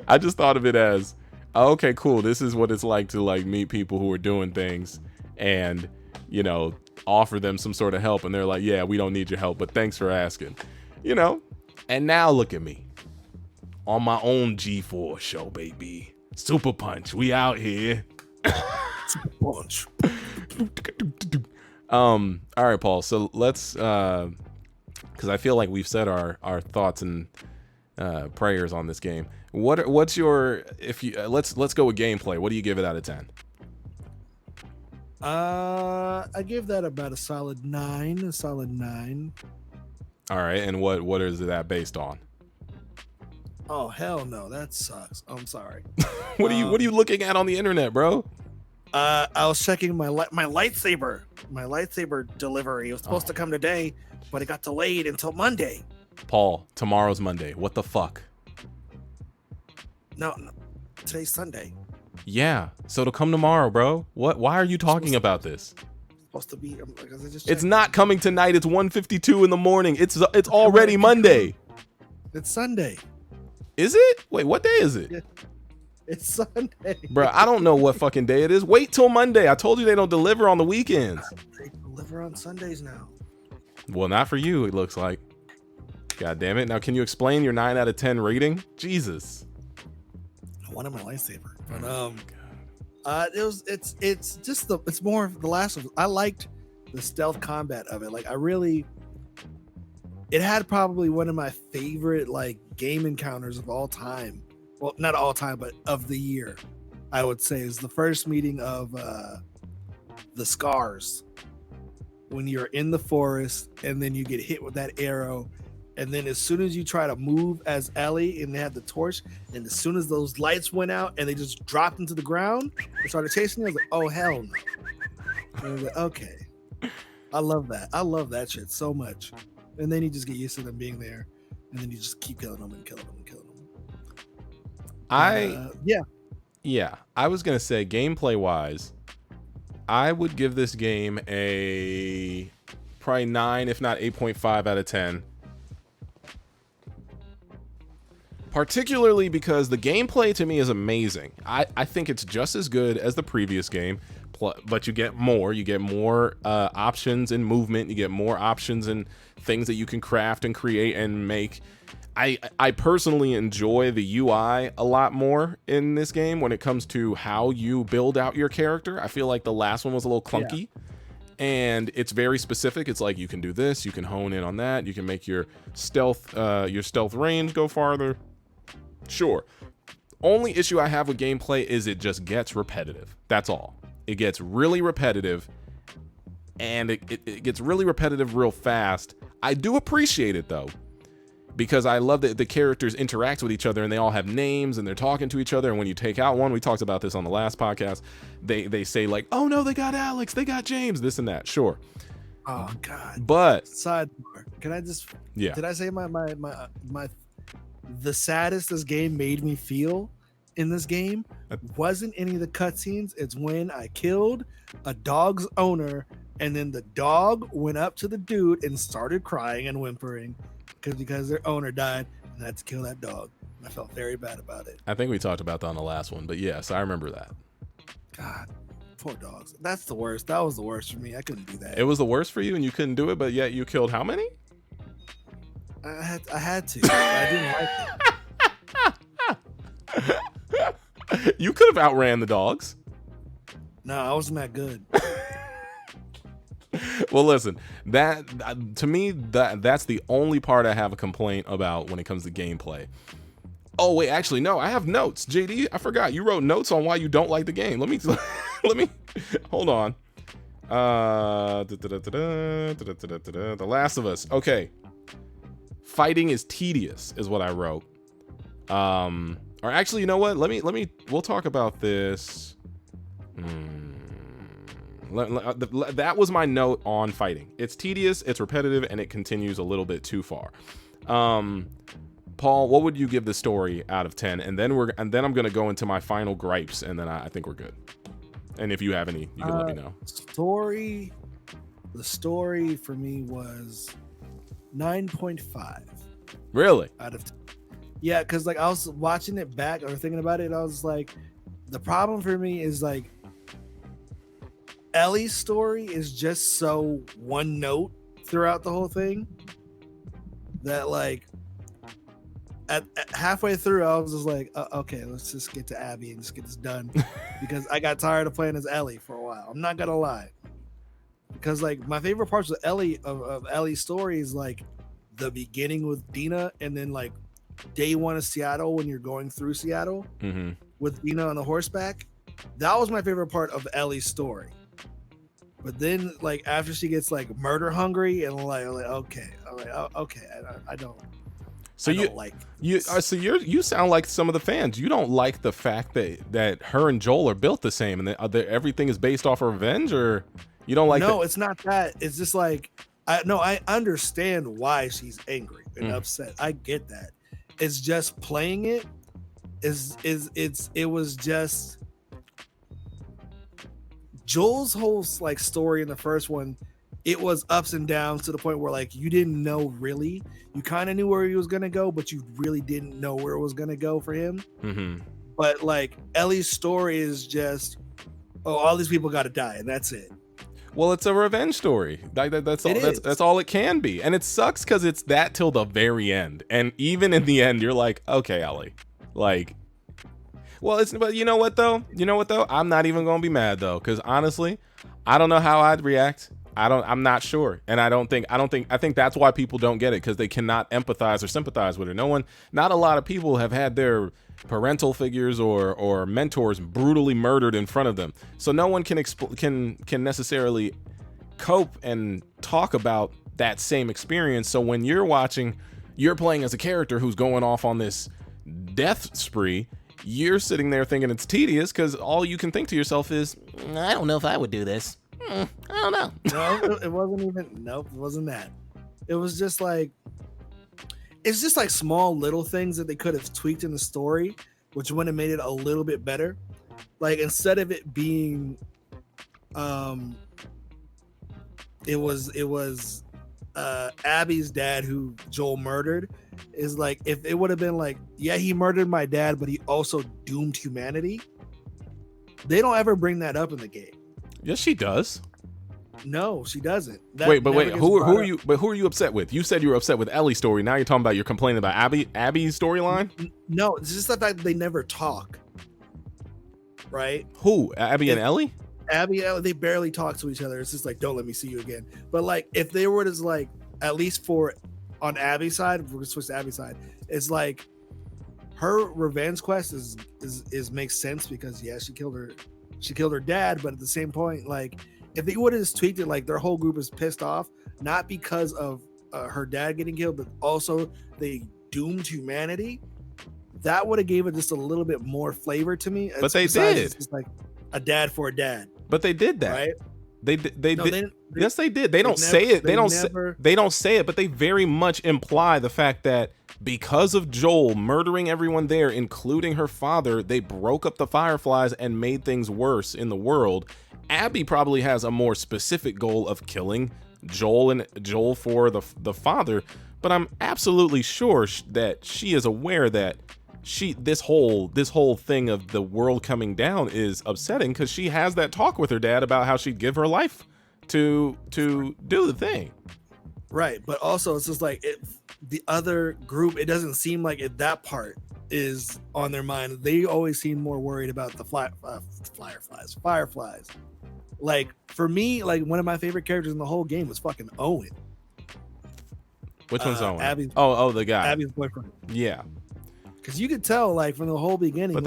I just thought of it as, okay, cool. This is what it's like to like meet people who are doing things and, you know, offer them some sort of help. And they're like, yeah, we don't need your help, but thanks for asking, you know? And now look at me on my own G4 show, baby. Super Punch. We out here. Super Punch. All right, Paul. So let's, because I feel like we've said our thoughts and prayers on this game. What's your, if you let's go with gameplay. What do you give it out of 10? I give that about a solid 9. All right, and what is that based on? Oh hell no, that sucks. I'm sorry. What are you looking at on the internet, bro? I was checking my lightsaber. My lightsaber delivery was supposed to come today, but it got delayed until Monday. Paul, tomorrow's Monday. What the fuck? No, today's Sunday. Yeah, so it'll come tomorrow, bro. Why are you talking about this? Supposed to be. It's not coming tonight. It's 1:52 in the morning. It's already Monday. It's Sunday. Is it? Wait, what day is it? Yeah. It's Sunday. Bro, I don't know what fucking day it is. Wait till Monday. I told you they don't deliver on the weekends. They deliver on Sundays now. Well, not for you, it looks like. God damn it. Now, can you explain your 9 out of 10 rating? Jesus. I wanted my lightsaber. But it's more of the last of. I liked the stealth combat of it. Like it had probably one of my favorite like game encounters of all time. Well, not all time, but of the year, I would say, is the first meeting of the Scars, when you're in the forest and then you get hit with that arrow, and then as soon as you try to move as Ellie and they had the torch, and as soon as those lights went out and they just dropped into the ground and started chasing you, I was like, oh hell no. And I was like, okay, I love that. I love that shit so much. And then you just get used to them being there, and then you just keep killing them and killing them and killing them. Yeah, I was gonna say gameplay wise, I would give this game a probably 9, if not 8.5 out of 10. Particularly because the gameplay to me is amazing. I think it's just as good as the previous game, but you get more. You get more options in movement. You get more options in things that you can craft and create and make. I personally enjoy the UI a lot more in this game when it comes to how you build out your character. I feel like the last one was a little clunky, and it's very specific. It's like you can do this, you can hone in on that, you can make your stealth range go farther. Sure. Only issue I have with gameplay is it just gets repetitive. That's all. It gets really repetitive, and it gets really repetitive real fast. I do appreciate it though, because I love that the characters interact with each other and they all have names and they're talking to each other. And when you take out one, we talked about this on the last podcast, they say like, oh no, they got Alex, they got James, this and that. Sure. Oh God. But sidebar, can I just, yeah, did I say my the saddest this game made me feel in this game wasn't any of the cutscenes. It's when I killed a dog's owner, and then the dog went up to the dude and started crying and whimpering because their owner died, and I had to kill that dog. I felt very bad about it. I think we talked about that on the last one, but yes, I remember that. God, poor dogs. That's the worst. That was the worst for me. I couldn't do that. It was the worst for you, and you couldn't do it, but yet you killed how many? I had to. I didn't like it. You could have outran the dogs. No, I wasn't that good. Well, listen, that to me, that's the only part I have a complaint about when it comes to gameplay. Oh wait, actually no, I have notes. JD, I forgot you wrote notes on why you don't like the game. Let me hold on. The Last of Us. Okay. Fighting is tedious is what I wrote. Or actually, you know what? We'll talk about this. That was my note on fighting. It's tedious, it's repetitive, and it continues a little bit too far. Paul, what would you give the story out of 10? And then I'm gonna go into my final gripes, and then I think we're good. And if you have any, you can let me know. The story for me was 9.5. Really? Out of 10. Yeah, because like I was watching it back or thinking about it, I was like, the problem for me is like Ellie's story is just so one note throughout the whole thing that like at halfway through I was just like, okay, let's just get to Abby and just get this done because I got tired of playing as Ellie for a while. I'm not gonna lie, because like my favorite parts of Ellie's story is like the beginning with Dina, and then like day one of Seattle when you're going through Seattle with Dina on the horseback. That was my favorite part of Ellie's story. But then, like after she gets like murder hungry and like okay, I'm like, oh, okay, I don't. So you sound like some of the fans. You don't like the fact that her and Joel are built the same and that everything is based off of revenge, or you don't like? No, it's not that. It's just like I understand why she's angry and upset. I get that. It's just playing it it was just Joel's whole like story in the first one. It was ups and downs to the point where like you didn't know really. You kind of knew where he was gonna go, but you really didn't know where it was gonna go for him. But like Ellie's story is just, oh, all these people got to die, and that's it. Well, it's a revenge story. That's all it can be, and it sucks because it's that till the very end. And even in the end, you're like, okay, Ellie, like. Well, but you know what though? I'm not even gonna be mad though, because honestly, I don't know how I'd react. I'm not sure, and I think that's why people don't get it, because they cannot empathize or sympathize with her. Not a lot of people have had their parental figures or mentors brutally murdered in front of them, so no one can necessarily cope and talk about that same experience. So when you're playing as a character who's going off on this death spree, you're sitting there thinking it's tedious because all you can think to yourself is, I don't know if I would do this. I don't know. No, it wasn't even. Nope, it wasn't that. It was just like, it's just like small little things that they could have tweaked in the story, which would have made it a little bit better. Like instead of it being, it was Abby's dad who Joel murdered. Is like if it would have been like, yeah, he murdered my dad, but he also doomed humanity. They don't ever bring that up in the game. Yes, she does. No, she doesn't. Wait, who are you? But who are you upset with? You said you were upset with Ellie's story. Now you're talking about you're complaining about Abby's storyline. No, it's just the fact that they never talk. Right? Who? Abby and Ellie? Abby and Ellie, they barely talk to each other. It's just like, don't let me see you again. But like, if they were to like, at least on Abby's side, we're gonna switch to Abby's side. It's like her revenge quest is makes sense because yeah, she killed her dad, but at the same point, like if they would have just tweaked it, like their whole group is pissed off, not because of her dad getting killed, but also they doomed humanity. That would have gave it just a little bit more flavor to me. But they did. It's just like a dad for a dad. But they did that, right? They did. Yes, they did. They don't say it. They don't say it, but they very much imply the fact that because of Joel murdering everyone there, including her father, they broke up the Fireflies and made things worse in the world. Abby probably has a more specific goal of killing Joel for the father, but I'm absolutely sure that she is aware that this whole thing of the world coming down is upsetting, because she has that talk with her dad about how she'd give her life to do the thing. Right, but also it's just like the other group, it doesn't seem like that part is on their mind. They always seem more worried about the fireflies. Like for me, like one of my favorite characters in the whole game was fucking Owen. Which one's Owen? Abby's, the guy. Abby's boyfriend. Yeah. Because you could tell, like from the whole beginning,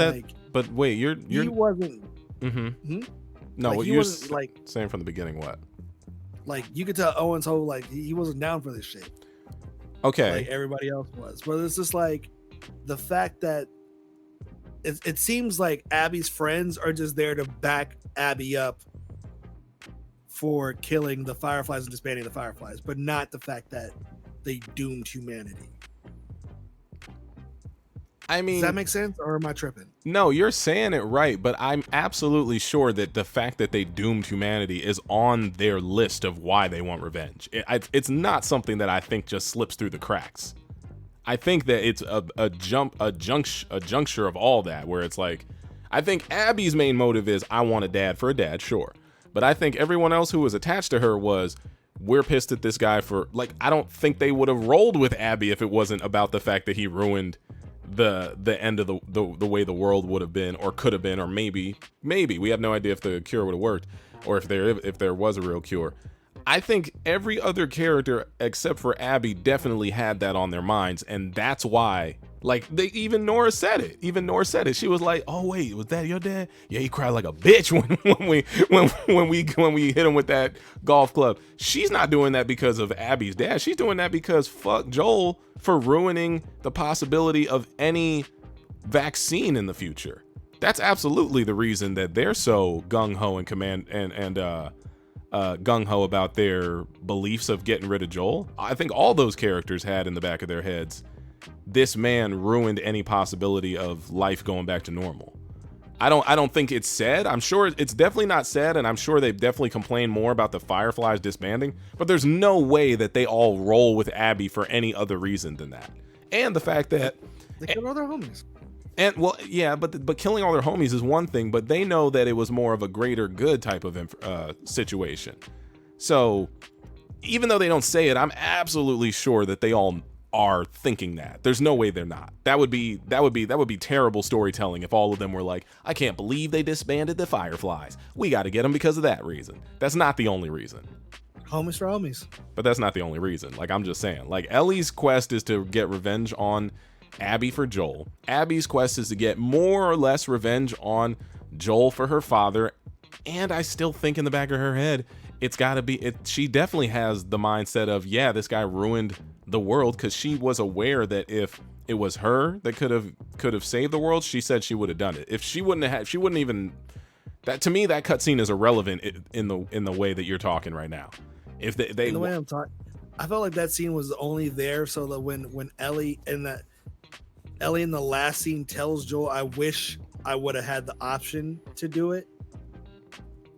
but wait, he wasn't. No, like, you're like saying from the beginning. What? Like you could tell Owen's whole like he wasn't down for this shit. Okay. Like everybody else was, but it's just like the fact that it seems like Abby's friends are just there to back Abby up for killing the Fireflies and disbanding the Fireflies, but not the fact that they doomed humanity. I mean, does that make sense, or am I tripping? No, you're saying it right, but I'm absolutely sure that the fact that they doomed humanity is on their list of why they want revenge. It's not something that I think just slips through the cracks. I think that it's a juncture of all that, where it's like, I think Abby's main motive is, I want a dad for a dad, sure. But I think everyone else who was attached to her was, we're pissed at this guy for, like, I don't think they would have rolled with Abby if it wasn't about the fact that he ruined the end of the way the world would have been, or could have been, or maybe we have no idea if the cure would have worked, or if there was a real cure. I think every other character except for Abby definitely had that on their minds, and that's why, like, even Nora said it. She was like, "Oh wait, was that your dad? Yeah, he cried like a bitch when we hit him with that golf club." She's not doing that because of Abby's dad. She's doing that because fuck Joel for ruining the possibility of any vaccine in the future. That's absolutely the reason that they're so gung-ho and gung-ho about their beliefs of getting rid of Joel. I think all those characters had in the back of their heads, this man ruined any possibility of life going back to normal. I don't think it's said. I'm sure it's definitely not said, and I'm sure they've definitely complained more about the Fireflies disbanding, but there's no way that they all roll with Abby for any other reason than that. And the fact that they killed all their homies. And well, yeah, but killing all their homies is one thing, but they know that it was more of a greater good type of situation. So even though they don't say it, I'm absolutely sure that they all are thinking that. There's no way they're not. That would be terrible storytelling if all of them were like, I can't believe they disbanded the Fireflies. We got to get them because of that reason. That's not the only reason. Homies for homies. But that's not the only reason. Like, I'm just saying, like, Ellie's quest is to get revenge on Abby for Joel. Abby's quest is to get more or less revenge on Joel for her father. And I still think in the back of her head, it's got to be, she definitely has the mindset of, yeah, this guy ruined the world, because she was aware that if it was her that could have saved the world, she said she would have done it. If she wouldn't have, she wouldn't even, that to me, that cutscene is irrelevant in the way that you're talking right now. If they in the way I'm talking, I felt like that scene was only there so that when Ellie in the last scene tells Joel, I wish I would have had the option to do it,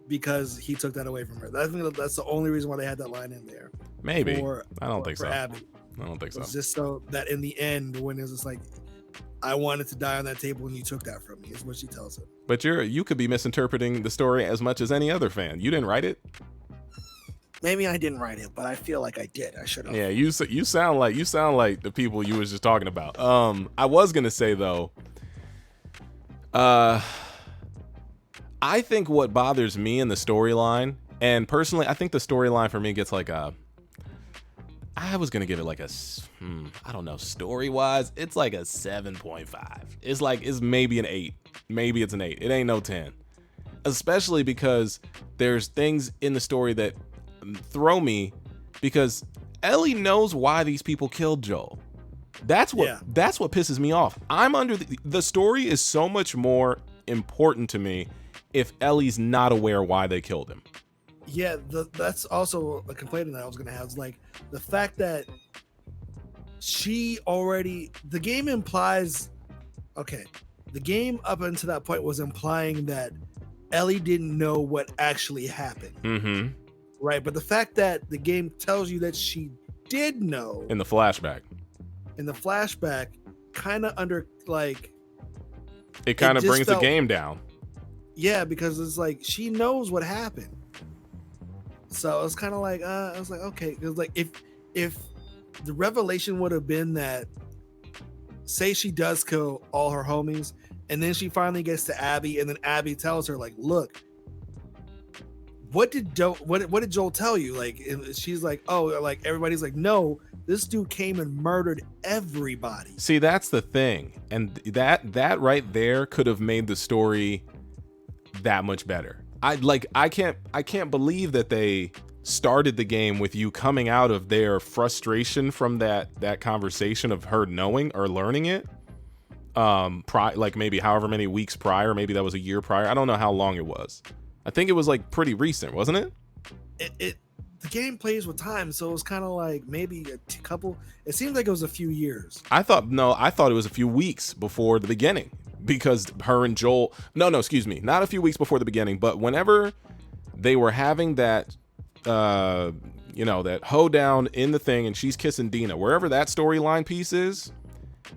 because he took that away from her. I think that's the only reason why they had that line in there. Maybe. I don't think so. Abby. I don't think so. It's just so that in the end, when it's just like, I wanted to die on that table and you took that from me, is what she tells him. But you could be misinterpreting the story as much as any other fan. You didn't write it. Maybe I didn't write it, but I feel like I did. I should have. Yeah, you sound like the people you was just talking about. I was gonna say though, I think what bothers me in the storyline, and personally, I think the storyline for me gets like I was gonna give it like I don't know, story wise, it's like a 7.5. It's maybe an 8. Maybe it's an 8. It ain't no 10. Especially because there's things in the story that throw me, because Ellie knows why these people killed Joel. That's what pisses me off. I'm under the story is so much more important to me if Ellie's not aware why they killed him. Yeah, that's also a complaint that I was gonna have. Is like the fact that the game implies, the game up until that point was implying that Ellie didn't know what actually happened. Mm-hmm. Right, but the fact that the game tells you that she did know in the flashback, kind of it kind of brings the game down. Yeah, because it's like she knows what happened. So it's kind of like I was like, okay, because like if the revelation would have been that, say she does kill all her homies, and then she finally gets to Abby, and then Abby tells her like, look, what did Joel tell you? Like, she's like, oh, like everybody's like, no, this dude came and murdered everybody. See, that's the thing, and that right there could have made the story that much better. I can't believe that they started the game with you coming out of their frustration from that conversation of her knowing or learning it, like maybe however many weeks prior, maybe that was a year prior. I don't know how long it was. I think it was like pretty recent, wasn't it? The game plays with time, so it was kind of like maybe a couple. It seems like it was a few years. I thought it was a few weeks before the beginning, because her and Joel. No, excuse me, not a few weeks before the beginning, but whenever they were having that, that hoedown in the thing, and she's kissing Dina. Wherever that storyline piece is,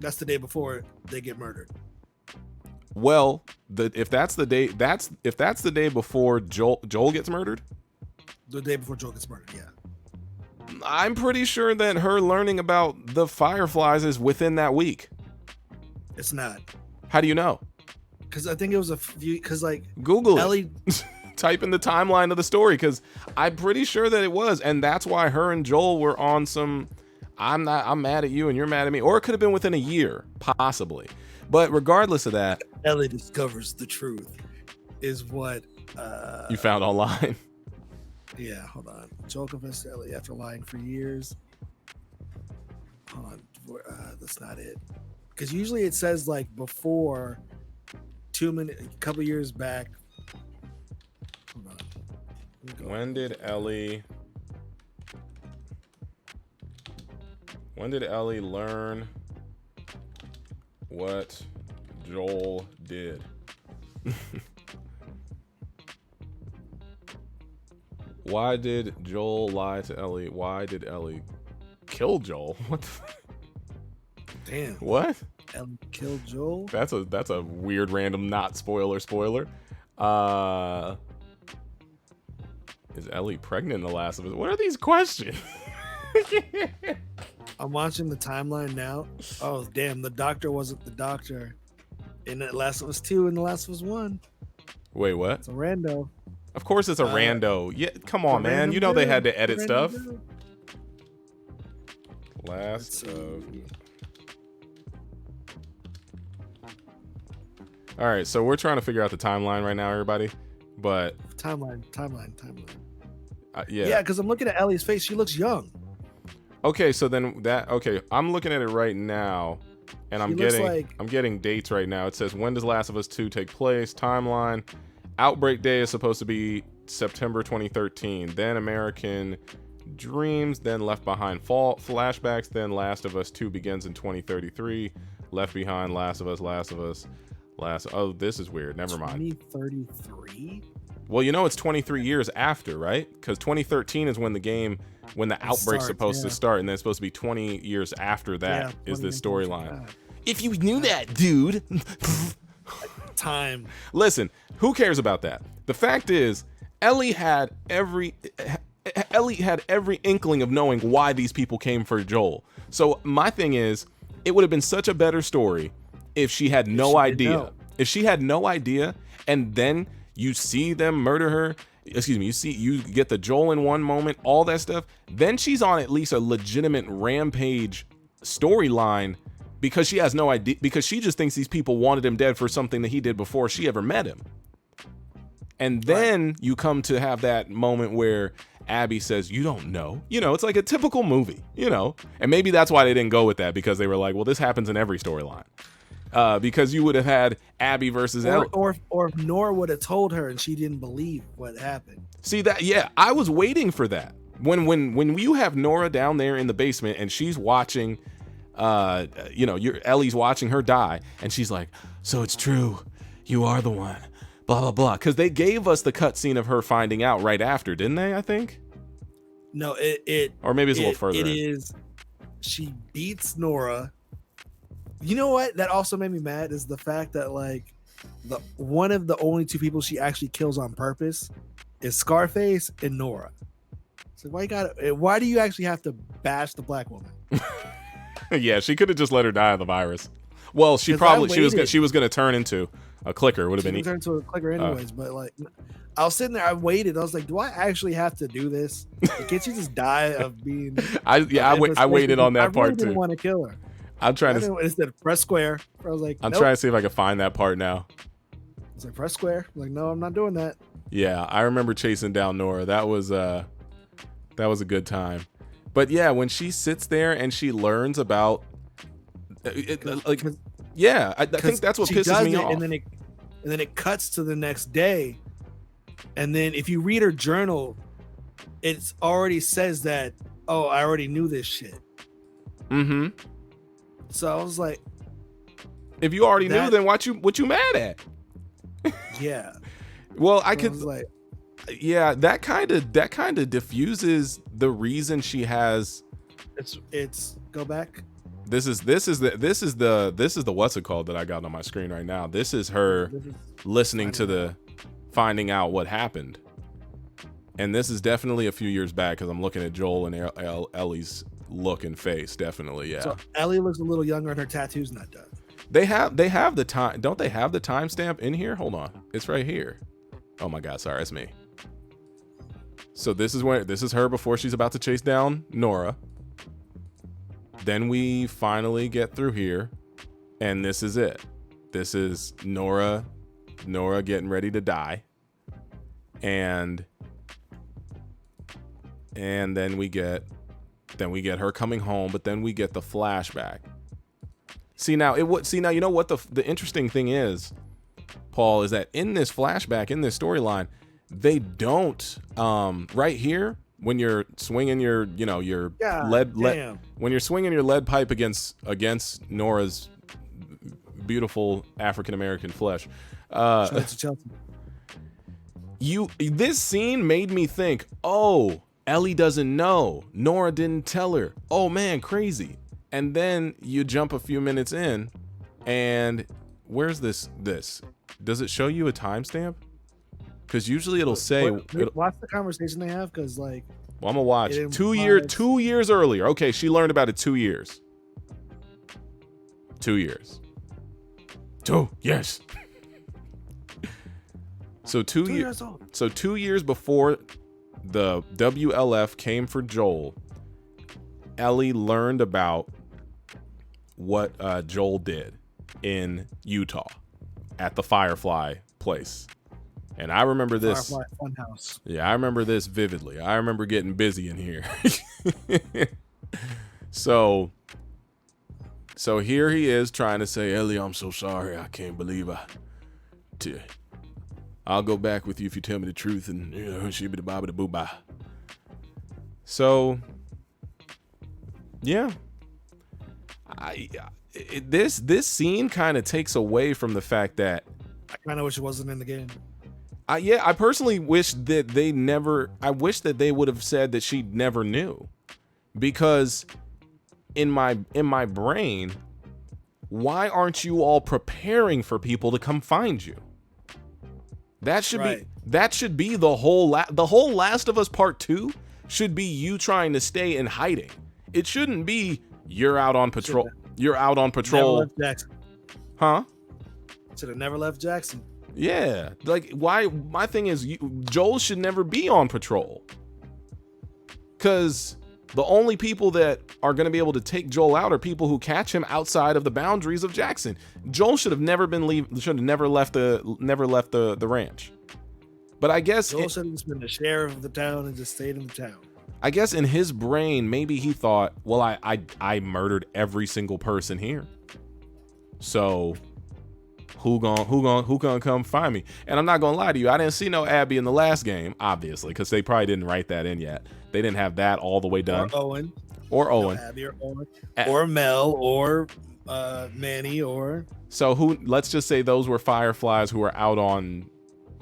that's the day before they get murdered. Well, if that's the day before Joel gets murdered. The day before Joel gets murdered, yeah. I'm pretty sure that her learning about the Fireflies is within that week. It's not. How do you know? Because I think it was a few. Because like Google Ellie, type in the timeline of the story. Because I'm pretty sure that it was, and that's why her and Joel were on some. I'm mad at you and you're mad at me, or it could have been within a year, possibly. But regardless of that, Ellie discovers the truth, is what you found online. Yeah, hold on. Joel confessed to Ellie after lying for years. Hold on, that's not it. Because usually it says like before 2 minutes, a couple years back. Hold on. When did Ellie learn what Joel did? Why did Joel lie to Ellie? Why did Ellie kill Joel? What the Damn. What? Ellie killed Joel? That's a weird random not spoiler. Is Ellie pregnant in The Last of Us? What are these questions? I'm watching the timeline now. Oh, damn. The doctor wasn't the doctor in The Last of Us 2 and The Last of Us 1. Wait, what? It's a rando. Of course it's a rando. Yeah, come on, man. You know they had to edit stuff. Last of... All right, so we're trying to figure out the timeline right now, everybody. But... Timeline. Yeah. Yeah, because I'm looking at Ellie's face. She looks young. Okay, so then I'm looking at it right now, and I'm getting dates right now. It says, when does Last of Us 2 take place? Timeline. Outbreak Day is supposed to be September 2013. Then American Dreams. Then Left Behind flashbacks. Then Last of Us 2 begins in 2033. Left Behind, Last of Us. Oh, this is weird. Never mind. 2033? Well, it's 23 years after, right? Because 2013 is when the outbreak's supposed to start, and then it's supposed to be 20 years after that is the storyline. If you knew that, dude. Time. Listen, who cares about that? The fact is, Ellie had every inkling of knowing why these people came for Joel. So my thing is, it would have been such a better story if she had no idea. If she had no idea, and then you see them murder her. Excuse me. You get the Joel in one moment, all that stuff. Then she's on at least a legitimate rampage storyline. Because she has no idea, because she just thinks these people wanted him dead for something that he did before she ever met him. And then you come to have that moment where Abby says, you don't know. It's like a typical movie, And maybe that's why they didn't go with that, because they were like, well, this happens in every storyline. Because you would have had Abby versus Ellie. Or if Nora would have told her and she didn't believe what happened. See that? Yeah, I was waiting for that. When you have Nora down there in the basement and she's watching... Ellie's watching her die, and she's like, so it's true, you are the one, blah blah blah, because they gave us the cutscene of her finding out right after, didn't they? I think. No, or maybe it's a little further. It is. She beats Nora. You know what? That also made me mad is the fact that like one of the only two people she actually kills on purpose is Scarface and Nora. So why do you actually have to bash the black woman? Yeah, she could have just let her die of the virus. Well, she was going to turn into a clicker. Would have been turn into a clicker anyways. But like, I was sitting there, I waited. I was like, do I actually have to do this? Like, can't she just die of being? I waited on that part really didn't too. Want to kill her. I'm trying to. Instead of press square, I was like, I'm trying to see if I can find that part now. It's like press square. I'm like, no, I'm not doing that. Yeah, I remember chasing down Nora. That was a good time. But yeah, when she sits there and she learns about, I think that's what pisses me off. And then it cuts to the next day, and then if you read her journal, it already says that, oh, I already knew this shit. Mm-hmm. So I was like, if you already knew, then what you mad at? Yeah. Well, Yeah, that kind of diffuses the reason she has. It's go back. This is the what's it called that I got on my screen right now. This is her listening to the finding out what happened. And this is definitely a few years back because I'm looking at Joel and Ellie's look and face. Definitely, yeah. So Ellie looks a little younger and her tattoo's not done. They have the time. Don't they have the timestamp in here? Hold on, it's right here. Oh my God, sorry, it's me. So this is her before she's about to chase down Nora. Then we finally get through here, and this is it. This is Nora getting ready to die, and then we get her coming home, but then we get the flashback. You know what the interesting thing is, Paul, is that in this flashback, in this storyline, they don't right here when you're swinging your lead when you're swinging your lead pipe against Nora's beautiful African American flesh. This scene made me think, oh, Ellie doesn't know. Nora didn't tell her. Oh man, crazy. And then you jump a few minutes in, and where's this? Does it show you a timestamp? Because usually it'll say. Watch the conversation they have, because like. Well, I'm gonna watch 2 years earlier. Okay, she learned about it 2 years. 2 years. 2 years. So 2 years. So 2 years before the WLF came for Joel, Ellie learned about what Joel did in Utah at the Firefly place. And I remember this. Firefly Funhouse. Yeah, I remember this vividly. I remember getting busy in here. So here he is trying to say, Ellie, I'm so sorry. I can't believe I'll go back with you if you tell me the truth, and shibby bobby the boo bye. So yeah, this scene kind of takes away from the fact that I kind of wish it wasn't in the game. I personally wish that they would have said that she never knew, because in my brain, why aren't you all preparing for people to come find you? That should be the whole Last of Us Part 2 should be you trying to stay in hiding. It shouldn't be you're out on patrol. You're out on patrol. Never left Jackson. Huh? Should have never left Jackson. Yeah, like why? My thing is, Joel should never be on patrol, because the only people that are going to be able to take Joel out are people who catch him outside of the boundaries of Jackson. Joel should have never left the ranch. But I guess Joel should have just been the sheriff of the town and just stayed in the town. I guess in his brain, maybe he thought, well, I murdered every single person here, so who gonna come find me? And I'm not gonna lie to you, I didn't see no Abby in the last game, obviously, because they probably didn't write that in yet. They didn't have that all the way done. Or Owen. No Abby or Owen. Or Mel or Manny or. So let's just say those were Fireflies who were out on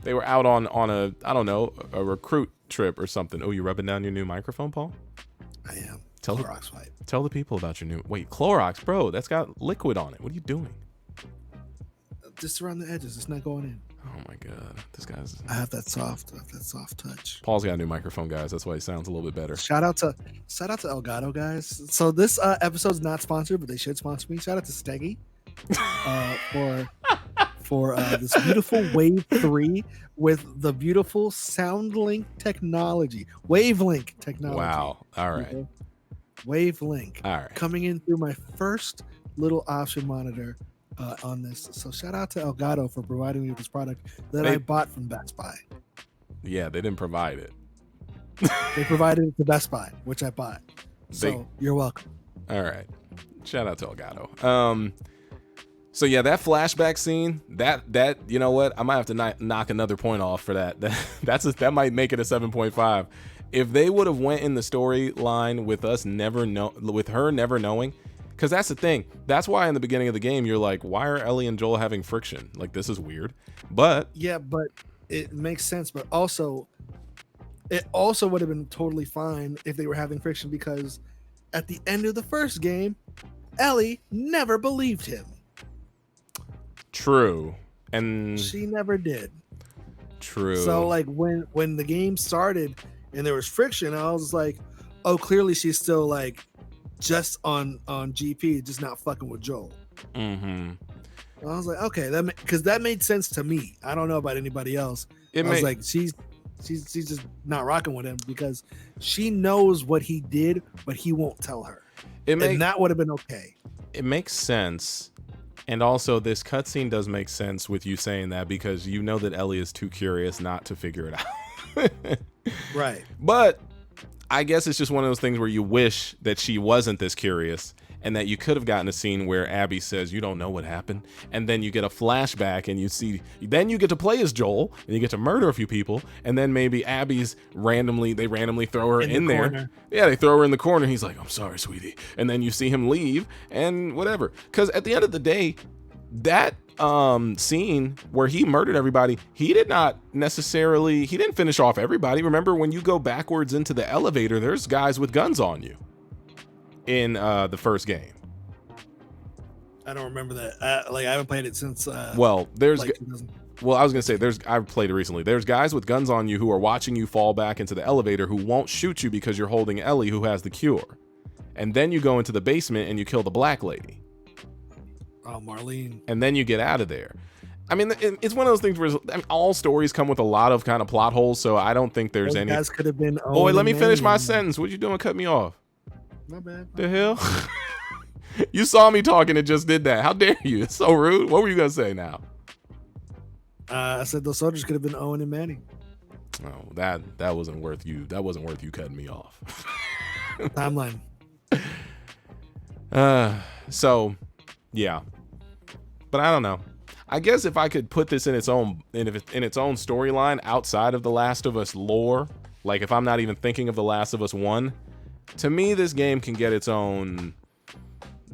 a, I don't know, a recruit trip or something. Oh, you rubbing down your new microphone, Paul? I am. Clorox wipe. Tell the people about your new. Wait, Clorox, bro. That's got liquid on it. What are you doing? Just around the edges. It's not going in. Oh my God, this guy's. I have that soft touch. Paul's got a new microphone, guys. That's why he sounds a little bit better. Shout out to Elgato, guys. So this episode's not sponsored, but they should sponsor me. Shout out to Steggy for this beautiful Wave 3 with the beautiful SoundLink technology, Wavelink technology. Wow. All right. Wavelink. All right. Coming in through my first little option monitor on this. So shout out to Elgato for providing me with this product that I bought from Best Buy. Yeah, they didn't provide it. They provided it to Best Buy, which I bought. So you're welcome. All right. Shout out to Elgato. So yeah, that flashback scene, that you know what, I might have to knock another point off for that. That might make it a 7.5. If they would have went in the storyline with with her never knowing, because that's the thing. That's why in the beginning of the game you're like, why are Ellie and Joel having friction? Like, this is weird. But yeah, but it makes sense. But also, It also would have been totally fine if they were having friction, because at the end of the first game, Ellie never believed him. True. And she never did. True. So like when the game started and there was friction, I was like, oh, clearly she's still like just on GP, just not fucking with Joel. Mm-hmm. I was like, okay, because that made sense to me. I don't know about anybody else. I was like, she's just not rocking with him because she knows what he did, but he won't tell her. And that would have been okay. It makes sense. And also, this cutscene does make sense with you saying that, because you know that Ellie is too curious not to figure it out. Right. But I guess it's just one of those things where you wish that she wasn't this curious, and that you could have gotten a scene where Abby says, you don't know what happened. And then you get a flashback and then you get to play as Joel and you get to murder a few people. And then maybe Abby's randomly throw her in there. Corner. Yeah, they throw her in the corner. He's like, I'm sorry, sweetie. And then you see him leave and whatever. Because at the end of the day, that scene where he murdered everybody, he didn't finish off everybody. Remember, when you go backwards into the elevator, there's guys with guns on you. In the first game. I don't remember that. I haven't played it since. I was gonna say I've played it recently. There's guys with guns on you who are watching you fall back into the elevator who won't shoot you because you're holding Ellie, who has the cure. And then you go into the basement and you kill the black lady. Oh, Marlene. And then you get out of there. I mean, it's one of those things where all stories come with a lot of kind of plot holes, so I don't think there's any. Guys could have been. Boy, let me finish my sentence. What you doing? Cut me off. My bad. The hell? You saw me talking and just did that. How dare you? It's so rude. What were you gonna say now? I said those soldiers could have been Owen and Manny. Oh, that wasn't worth you. That wasn't worth you cutting me off. Timeline. So, yeah. But I don't know. I guess if I could put this in its own storyline outside of The Last of Us lore, like if I'm not even thinking of The Last of Us 1. To me, this game can get its own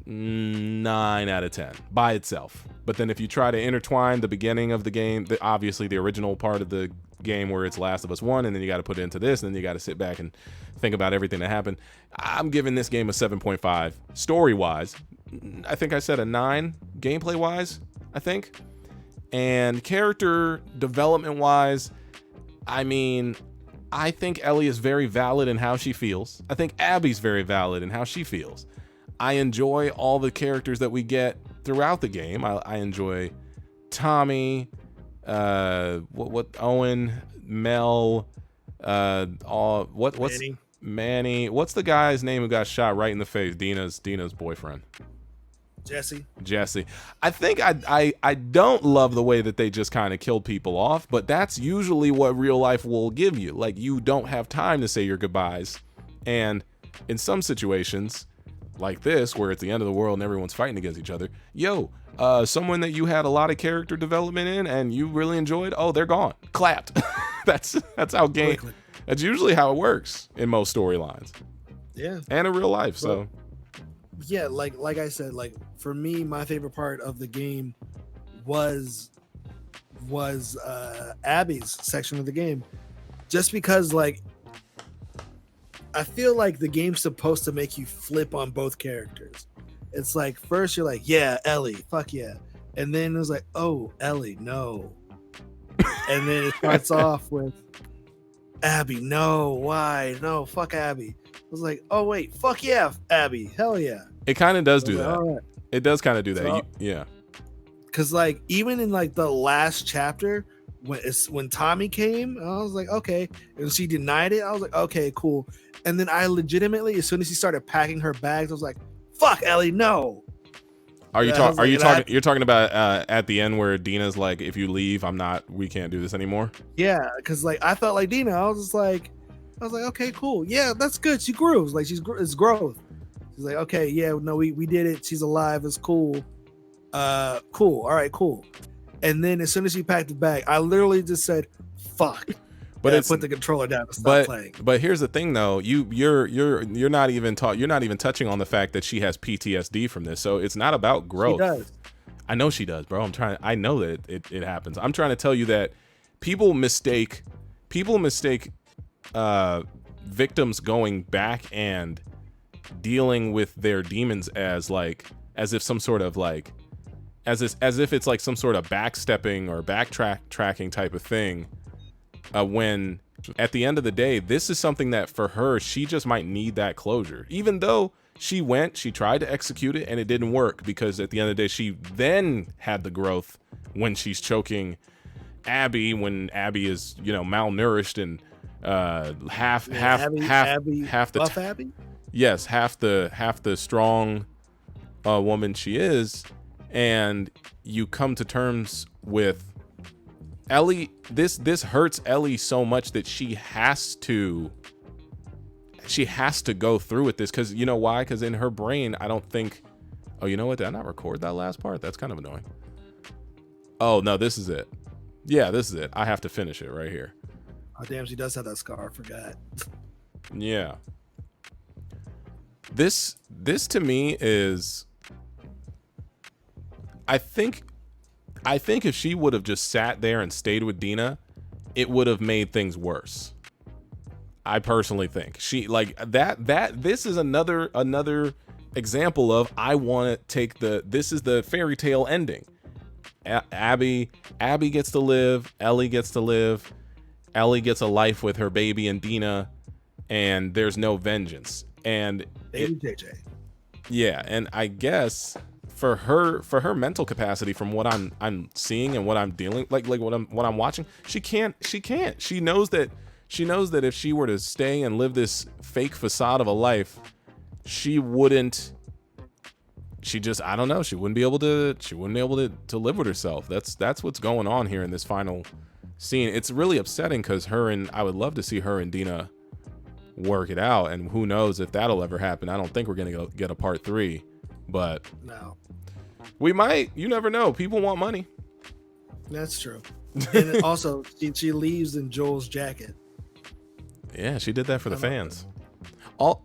9 out of 10 by itself. But then if you try to intertwine the beginning of the game, obviously the original part of the game where it's Last of Us 1, and then you got to put it into this, and then you got to sit back and think about everything that happened. I'm giving this game a 7.5 story-wise. I think I said a 9 gameplay-wise, I think. And character development-wise, I mean, I think Ellie is very valid in how she feels. I think Abby's very valid in how she feels. I enjoy all the characters that we get throughout the game. I enjoy Tommy, Owen, Mel, what's Manny? What's the guy's name who got shot right in the face? Dina's boyfriend. Jesse. I think I don't love the way that they just kind of killed people off, but that's usually what real life will give you. Like, you don't have time to say your goodbyes. And in some situations like this, where it's the end of the world and everyone's fighting against each other, someone that you had a lot of character development in and you really enjoyed, they're gone. Clapped. That's how that's usually how it works in most storylines. Yeah. And in real life, so. Yeah, like I said, like for me, my favorite part of the game was Abby's section of the game, just because like I feel like the game's supposed to make you flip on both characters. It's like first you're like, yeah, Ellie, fuck yeah, and then it was like, oh, Ellie, no, and then it starts off with Abby, no, why, no, fuck Abby. I was like, oh wait, fuck yeah, Abby, hell yeah. It kind of does do that. Right. It does kind of do that. So, yeah. Because like even in like the last chapter, when Tommy came, I was like, okay, and she denied it. I was like, okay, cool. And then I legitimately, as soon as she started packing her bags, I was like, fuck Ellie, no. You're talking about at the end where Dina's like, if you leave, we can't do this anymore. Yeah, because like I felt like Dina. I was like, okay, cool. Yeah, that's good. She grew. Like it's growth. She's like, okay, yeah, no, we did it. She's alive. It's cool. Cool. All right, cool. And then as soon as she packed the bag, I literally just said, fuck. But put the controller down and stop playing. But here's the thing, though. You're not even touching on the fact that she has PTSD from this. So it's not about growth. She does. I know she does, bro. I know that it happens. I'm trying to tell you that people mistake victims going back and dealing with their demons as if some sort of like as if it's like some sort of backstepping or backtracking type of thing, when at the end of the day, this is something that for her, she just might need that closure. Even though she tried to execute it and it didn't work, because at the end of the day, she then had the growth when she's choking Abby, when Abby is, malnourished and half the strong woman she is, and you come to terms with Ellie. This hurts Ellie so much that she has to go through with this, because you know why? Because in her brain, I don't think. Oh, you know what? Did I not record that last part? That's kind of annoying. Oh no, this is it. Yeah, this is it. I have to finish it right here. Oh damn, she does have that scar. I forgot. Yeah. This to me is. I think if she would have just sat there and stayed with Dina, it would have made things worse. I personally think she like that this is another example of, I want to take this is the fairy tale ending. Abby gets to live, Ellie gets to live, Ellie gets a life with her baby and Dina, and there's no vengeance. And JJ. Yeah, and I guess for her mental capacity, from what I'm seeing and what I'm dealing like what I'm watching, she can't. She knows that if she were to stay and live this fake facade of a life, she wouldn't. She just, I don't know. She wouldn't be able to live with herself. That's what's going on here in this final scene. It's really upsetting, because I would love to see her and Dina work it out, and who knows if that'll ever happen. I don't think we're gonna get a part 3, but no, we might. You never know. People want money. That's true. And also, she leaves in Joel's jacket. Yeah, she did that for the fans.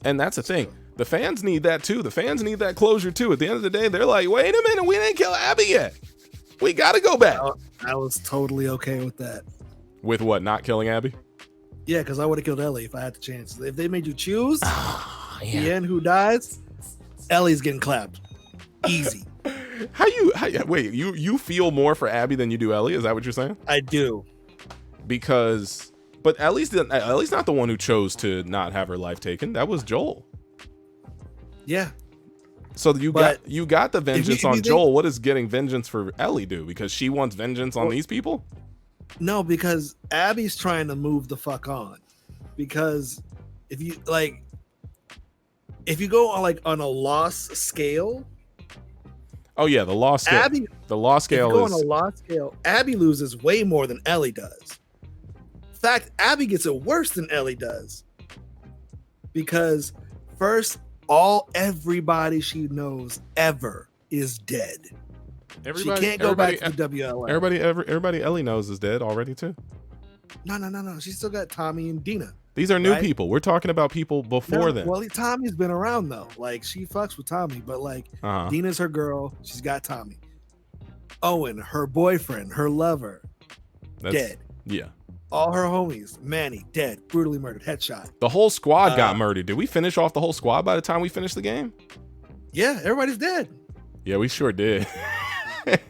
And that's the thing. The fans need that too. The fans need that closure too. At the end of the day, they're like, wait a minute, we didn't kill Abby yet. We got to go back. I was totally okay with that. With what? Not killing Abby? Yeah, because I would have killed Ellie if I had the chance. If they made you choose, the end who dies, Ellie's getting clapped. Easy. Wait, you feel more for Abby than you do Ellie? Is that what you're saying? I do. But Ellie's not the one who chose to not have her life taken. That was Joel. Yeah. So you got the vengeance on Joel. What does getting vengeance for Ellie do? Because she wants vengeance on these people? No, because Abby's trying to move the fuck on. Because if you go on a loss scale. Oh yeah, the loss scale. The loss scale if you go on a loss scale, Abby loses way more than Ellie does. In fact, Abby gets it worse than Ellie does. Because first, everybody she knows ever is dead. She can't go back to the WLF. Everybody Ellie knows is dead already too. No. She's still got Tommy and Dina. These are new people. We're talking about people before then. Well, Tommy's been around though. Like, she fucks with Tommy, but Dina's her girl. She's got Tommy. Owen, her boyfriend, her lover, dead. Yeah. All her homies, Manny, dead, brutally murdered, headshot. The whole squad got murdered. Did we finish off the whole squad by the time we finished the game? Yeah, everybody's dead. Yeah, we sure did.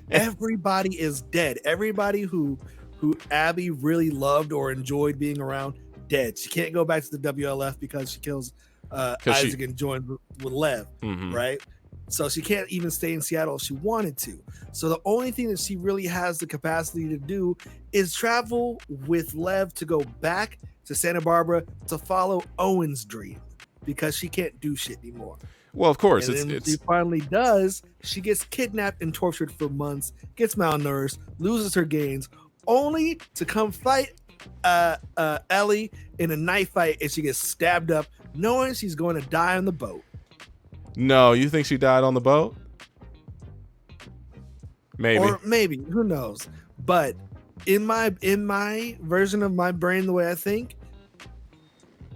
Everybody is dead. Everybody who Abby really loved or enjoyed being around, dead. She can't go back to the WLF because she kills Isaac and joined with Lev, right? So she can't even stay in Seattle if she wanted to. So the only thing that she really has the capacity to do is travel with Lev to go back to Santa Barbara to follow Owen's dream, because she can't do shit anymore. Well, of course. And then she finally does. She gets kidnapped and tortured for months, gets malnourished, loses her gains, only to come fight Ellie in a knife fight, and she gets stabbed up, knowing she's going to die on the boat. No, you think she died on the boat? Maybe. Or maybe, who knows? But in my version of my brain, the way I think,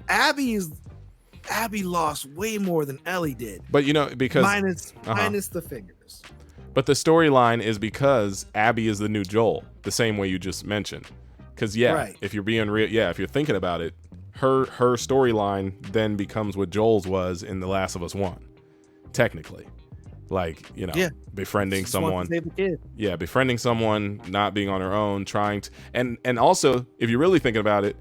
Abby lost way more than Ellie did. But because minus the fingers. But the storyline is because Abby is the new Joel, the same way you just mentioned. Because if you're being real, if you're thinking about it, her storyline then becomes what Joel's was in The Last of Us 1, technically. Like, you know, befriending someone. Yeah, befriending someone, not being on her own, trying to, and also, if you're really thinking about it,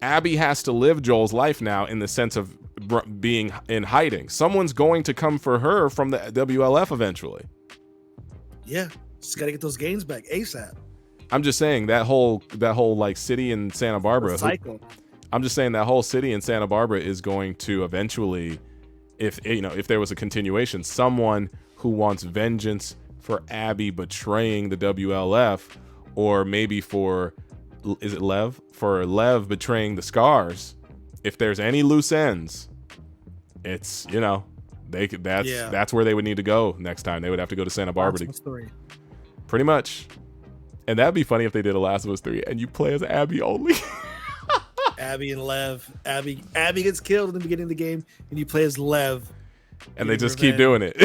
Abby has to live Joel's life now in the sense of being in hiding. Someone's going to come for her from the WLF eventually. Yeah, just gotta get those games back ASAP. I'm just saying that whole like city in Santa Barbara. Cycle. I'm just saying that whole city in Santa Barbara is going to eventually, if there was a continuation, someone who wants vengeance for Abby betraying the WLF, or maybe for Lev betraying the Scars. If there's any loose ends, it's, you know, that's where they would need to go next time. They would have to go to Santa Barbara. Pretty much. And that'd be funny if they did a Last of Us 3 and you play as Abby only. Abby and Lev. Abby gets killed in the beginning of the game, and you play as Lev. And they just keep doing it.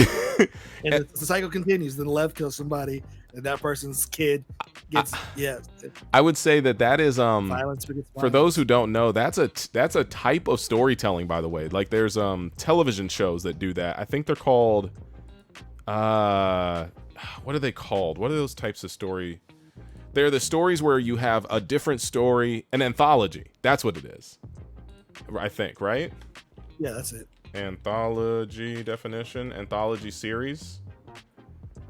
And the cycle continues. Then Lev kills somebody, and that person's kid gets I would say that is violence for those who don't know, that's a type of storytelling, by the way. Like, there's television shows that do that. I think they're called what are they called? What are those types of story? They're the stories where you have a different story, an anthology. That's what it is. I think, right? Yeah, that's it. Anthology definition, anthology series.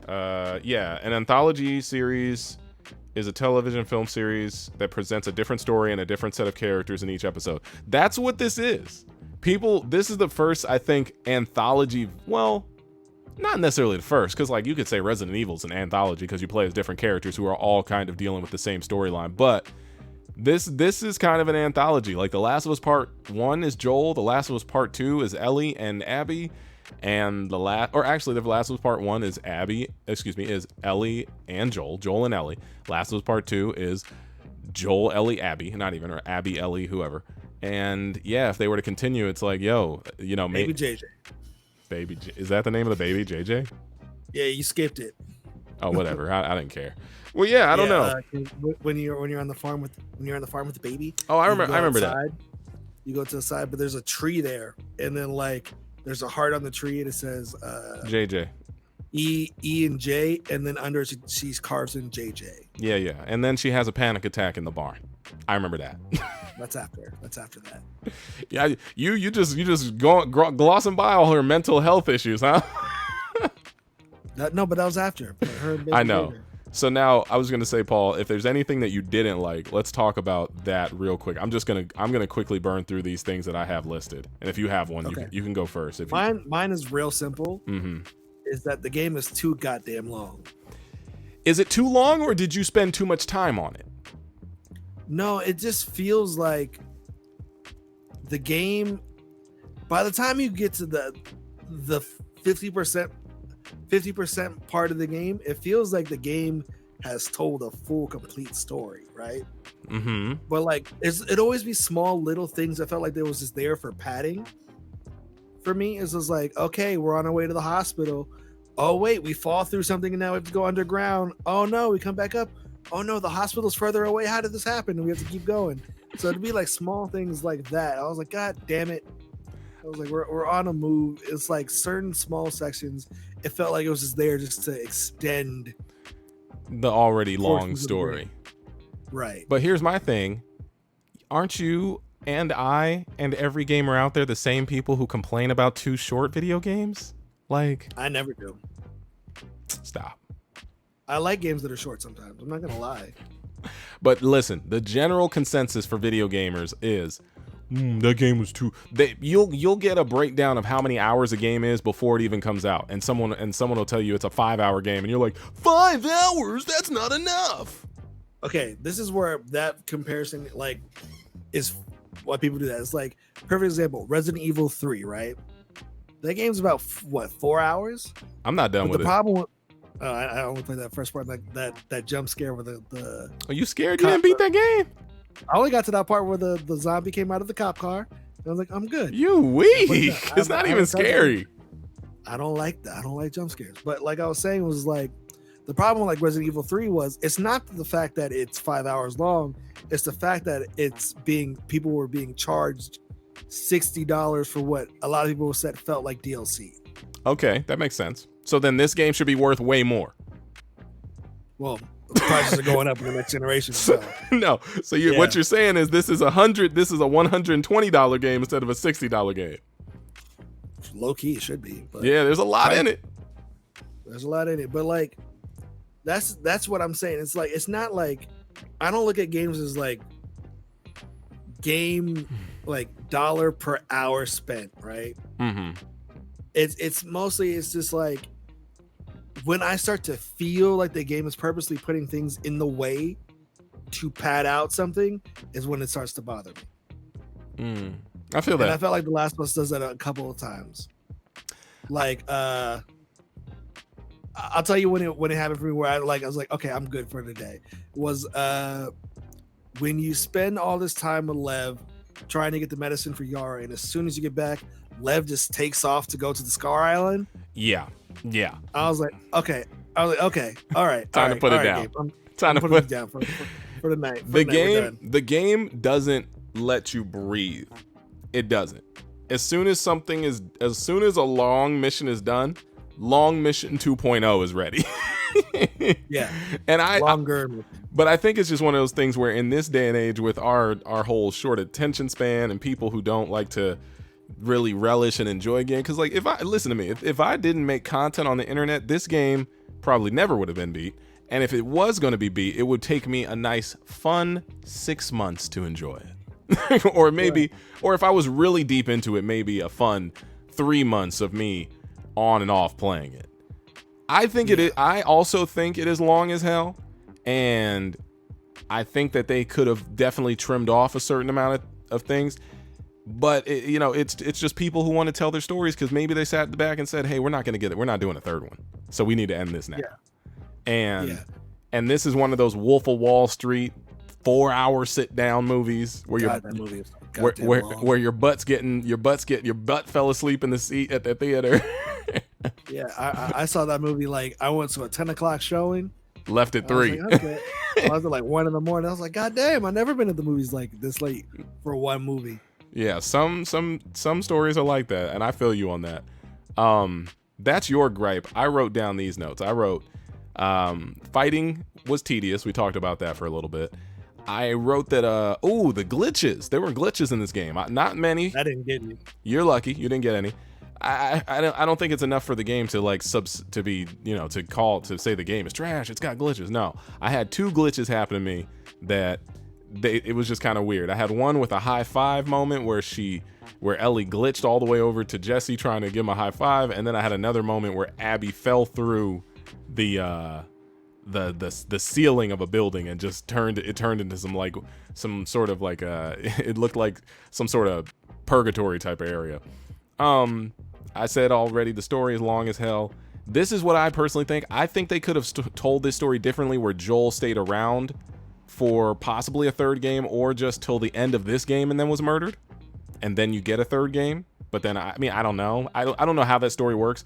An anthology series is a television film series that presents a different story and a different set of characters in each episode. That's what this is. This is the first, I think, anthology. Well, not necessarily the first, because like you could say Resident Evil's an anthology because you play as different characters who are all kind of dealing with the same storyline. But this is kind of an anthology. Like, The Last of Us Part 1 is Joel, The Last of Us Part 2 is Ellie and Abby, and The Last of Us Part 1 is is Ellie and Joel and Ellie. Last of Us Part 2 is Joel, Ellie, Abby, or Abby, Ellie, whoever. And yeah, if they were to continue, it's like, yo, you know, Baby JJ. Is that the name of the baby, JJ? Yeah, you skipped it. Oh, whatever. I didn't care. Well, yeah, I don't know. When you're on the farm with the baby. Oh, I remember that. You go to the side, but there's a tree there, and then like there's a heart on the tree, and it says JJ. E and J, and then under she carves in JJ. Yeah, and then she has a panic attack in the barn. I remember that. That's after that. Yeah, you just glossing by all her mental health issues, huh? But that was after. I know. Later. So now I was gonna say, Paul, if there's anything that you didn't like, let's talk about that real quick. I'm gonna quickly burn through these things that I have listed, and if you have one, okay, you can go first. Mine is real simple. Mm-hmm. Is that the game is too goddamn long? Is it too long, or did you spend too much time on it? No, it just feels like the game, by the time you get to the 50% part of the game, it feels like the game has told a full, complete story, right? Mm-hmm. But like, it'd always be small little things that felt like they was just there for padding. For me, it's just like, okay, we're on our way to the hospital. Oh wait, we fall through something and now we have to go underground. Oh no, we come back up. Oh no, the hospital's further away. How did this happen? And we have to keep going. So it'd be like small things like that. I was like, God damn it. I was like, we're on a move. It's like certain small sections. It felt like it was just there just to extend the already long story. Right. But here's my thing. Aren't you and I and every gamer out there the same people who complain about too short video games? Like, I never do. Stop. I like games that are short sometimes. I'm not gonna lie. But listen, the general consensus for video gamers is that game was too. You'll get a breakdown of how many hours a game is before it even comes out, and someone will tell you it's a 5-hour game, and you're like, 5 hours? That's not enough. Okay, this is where that comparison like is why people do that. It's like, perfect example, Resident Evil 3, right? That game's about 4 hours. I'm not done with it. The problem with I only played that first part, like that jump scare with the. Are you scared? You didn't beat that game? I only got to that part where the zombie came out of the cop car. And I was like, I'm good. You weak. It's not even scary. I don't like that. I don't like jump scares. But like I was saying, was like The problem with like Resident Evil 3 was it's not the fact that it's 5 hours long, it's the fact that people were being charged $60 for what a lot of people said felt like DLC. Okay, that makes sense. So then this game should be worth way more. Well, the prices are going up in the next generation. So. No. So what you're saying is this is a $120 game instead of a $60 game. Low key, it should be. But yeah, there's a lot in it. There's a lot in it, but like that's what I'm saying. It's like it's not like I don't look at games as like dollar per hour spent, right? Mm-hmm. It's mostly it's just like when I start to feel like the game is purposely putting things in the way to pad out something is when it starts to bother me. I feel that. And I felt like The Last of Us does that a couple of times. Like, I'll tell you when it happened for me where I was like, okay, I'm good for today. Was when you spend all this time with Lev trying to get the medicine for Yara, and as soon as you get back, Lev just takes off to go to the Scar Island. Yeah. I was like, okay, all right. Time to put it down. Time to put it down for the night. The game doesn't let you breathe. It doesn't. As soon as a long mission is done, long mission 2.0 is ready. Yeah. And longer. But I think it's just one of those things where in this day and age with our whole short attention span and people who don't like to really relish and enjoy a game, because like if I didn't make content on the internet, this game probably never would have been beat. And if it was going to be beat, it would take me a nice fun 6 months to enjoy it. Or if I was really deep into it, maybe a fun 3 months of me on and off playing it. I also think it is long as hell, and I think that they could have definitely trimmed off a certain amount of things. But it's just people who want to tell their stories because maybe they sat back and said, "Hey, we're not going to get it. We're not doing a third one, so we need to end this now." Yeah. And this is one of those Wolf of Wall Street 4-hour sit down movies where where your butt fell asleep in the seat at the theater. Yeah, I saw that movie. Like I went to a 10 o'clock showing. Left at 3. I was like, okay. I was at like 1 in the morning. I was like, God damn, I've never been at the movies like this late for one movie. Yeah, some stories are like that, and I feel you on that. That's your gripe. I wrote down these notes. I wrote, fighting was tedious. We talked about that for a little bit. I wrote that, the glitches. There were glitches in this game. Not many. I didn't get any. You're lucky. You didn't get any. I don't think it's enough for the game to like to say the game is trash. It's got glitches. No, I had 2 glitches happen to me that it was just kind of weird. I had one with a high five moment where Ellie glitched all the way over to Jesse trying to give him a high five, and then I had another moment where Abby fell through the ceiling of a building and just turned into some sort of like it looked like some sort of purgatory type of area. I said already the story is long as hell. This is what I personally think. I think they could have told this story differently where Joel stayed around for possibly a third game or just till the end of this game and then was murdered. And then you get a third game. But then, I don't know. I don't know how that story works.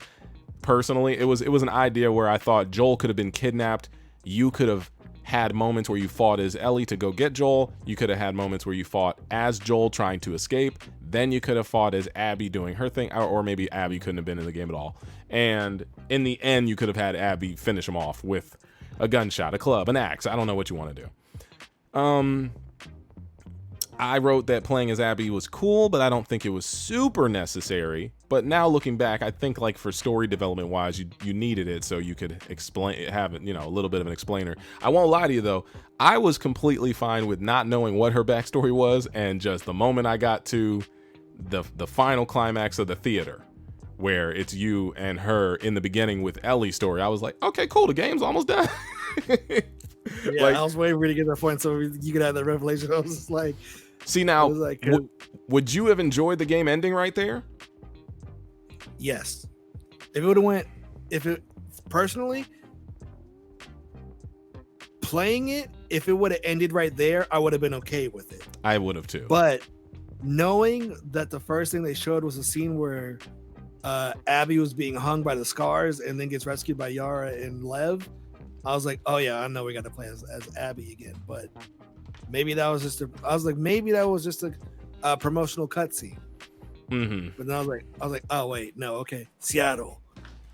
Personally, it was an idea where I thought Joel could have been kidnapped. You could have had moments where you fought as Ellie to go get Joel. You could have had moments where you fought as Joel trying to escape. Then you could have fought as Abby doing her thing, or maybe Abby couldn't have been in the game at all. And in the end, you could have had Abby finish him off with a gunshot, a club, an axe. I don't know what you want to do. I wrote that playing as Abby was cool, but I don't think it was super necessary. But now looking back, I think like for story development wise, you needed it so you could have it, a little bit of an explainer. I won't lie to you though, I was completely fine with not knowing what her backstory was, and just the moment I got to the final climax of the theater, where it's you and her in the beginning with Ellie's story, I was like, okay, cool, the game's almost done. Yeah, I was waiting for you to get that point so you could have that revelation. I was just like, see now, would you have enjoyed the game ending right there? Yes. Personally, playing it, if it would have ended right there, I would have been okay with it. I would have too. But knowing that the first thing they showed was a scene where Abby was being hung by the scars and then gets rescued by Yara and Lev, I was like, oh yeah, I know we got to play as Abby again, but maybe that was just a promotional cutscene. Mm-hmm. But then I was like, oh wait, no, okay, Seattle,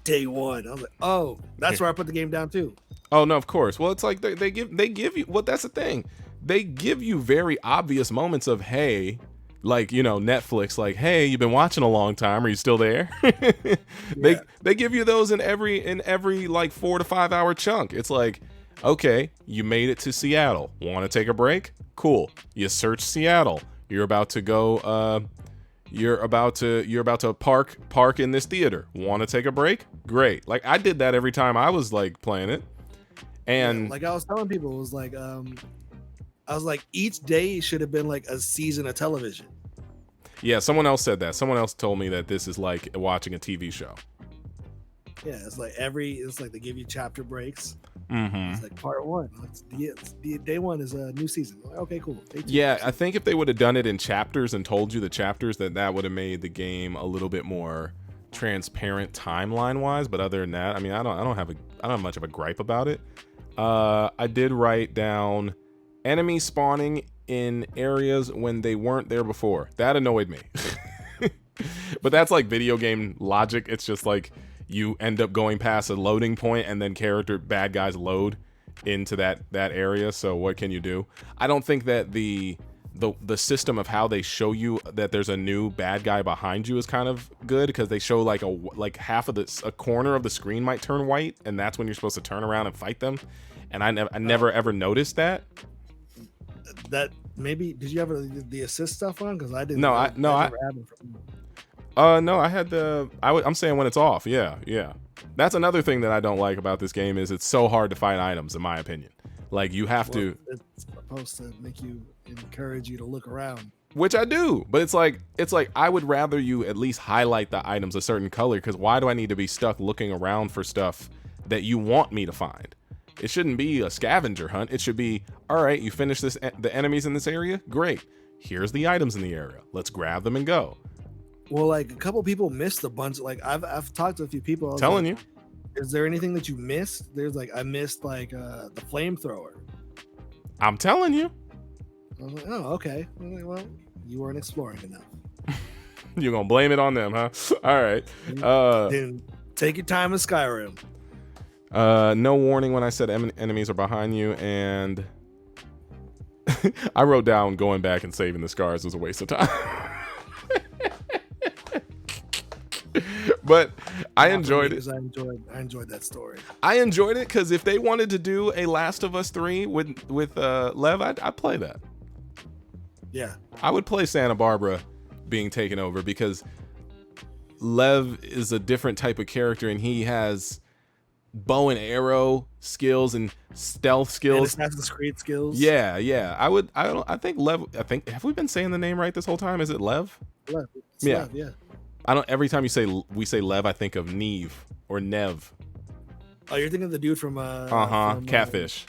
day one. I was like, oh, that's where I put the game down too. Oh no, of course. Well, it's like they give you. Well, that's the thing. They give you very obvious moments of, hey, like, you know, Netflix, like, hey, you've been watching a long time. Are you still there? They give you those in every like 4 to 5 hour chunk. It's like, okay, you made it to Seattle. Want to take a break? Cool. You search Seattle. You're about to go. You're about to park in this theater. Want to take a break? Great. Like, I did that every time I was like playing it. And like I was telling people, it was like I was like, each day should have been like a season of television. Yeah, someone else said that. Someone else told me that this is like watching a TV show. Yeah, it's like they give you chapter breaks. Mm-hmm. It's like part one. Day one is a new season. Like, okay, cool. Yeah, I think if they would have done it in chapters and told you the chapters, that would have made the game a little bit more transparent timeline wise. But other than that, I mean, I don't have much of a gripe about it. I did write down enemies spawning in areas when they weren't there before. That annoyed me. But that's like video game logic. It's just like you end up going past a loading point and then bad guys load into that area. So what can you do? I don't think that the system of how they show you that there's a new bad guy behind you is kind of good, because they show like half of a corner of the screen might turn white, and that's when you're supposed to turn around and fight them. And I never ever noticed that. That maybe, did you have the assist stuff on? Because I didn't. No, I had I'm saying when it's off. Yeah. That's another thing that I don't like about this game, is it's so hard to find items, in my opinion. Like, you have to. It's supposed to encourage you to look around. Which I do, but it's like I would rather you at least highlight the items a certain color, because why do I need to be stuck looking around for stuff that you want me to find? It shouldn't be a scavenger hunt. It should be, all right, you finish the enemies in this area? Great. Here's the items in the area. Let's grab them and go. Well, like, a couple people missed a bunch. Like, I've talked to a few people. Telling you. Is there anything that you missed? There's like, I missed like the flamethrower. I'm telling you. I was like, oh, okay. Well, you weren't exploring enough. You're going to blame it on them, huh? All right. Then take your time in Skyrim. No warning when I said enemies are behind you, and I wrote down going back and saving the scars was a waste of time. But I enjoyed it. I enjoyed that story. I enjoyed it because if they wanted to do a Last of Us 3 with Lev, I'd play that. Yeah, I would play Santa Barbara being taken over, because Lev is a different type of character, and he has bow and arrow skills and stealth skills, and Assassin's Creed skills. Yeah. I think Lev. Have we been saying the name right this whole time? Is it Lev? Lev. Yeah. Lev, yeah. I don't. Every time we say Lev, I think of Neve or Nev. Oh, you're thinking of the dude from Catfish.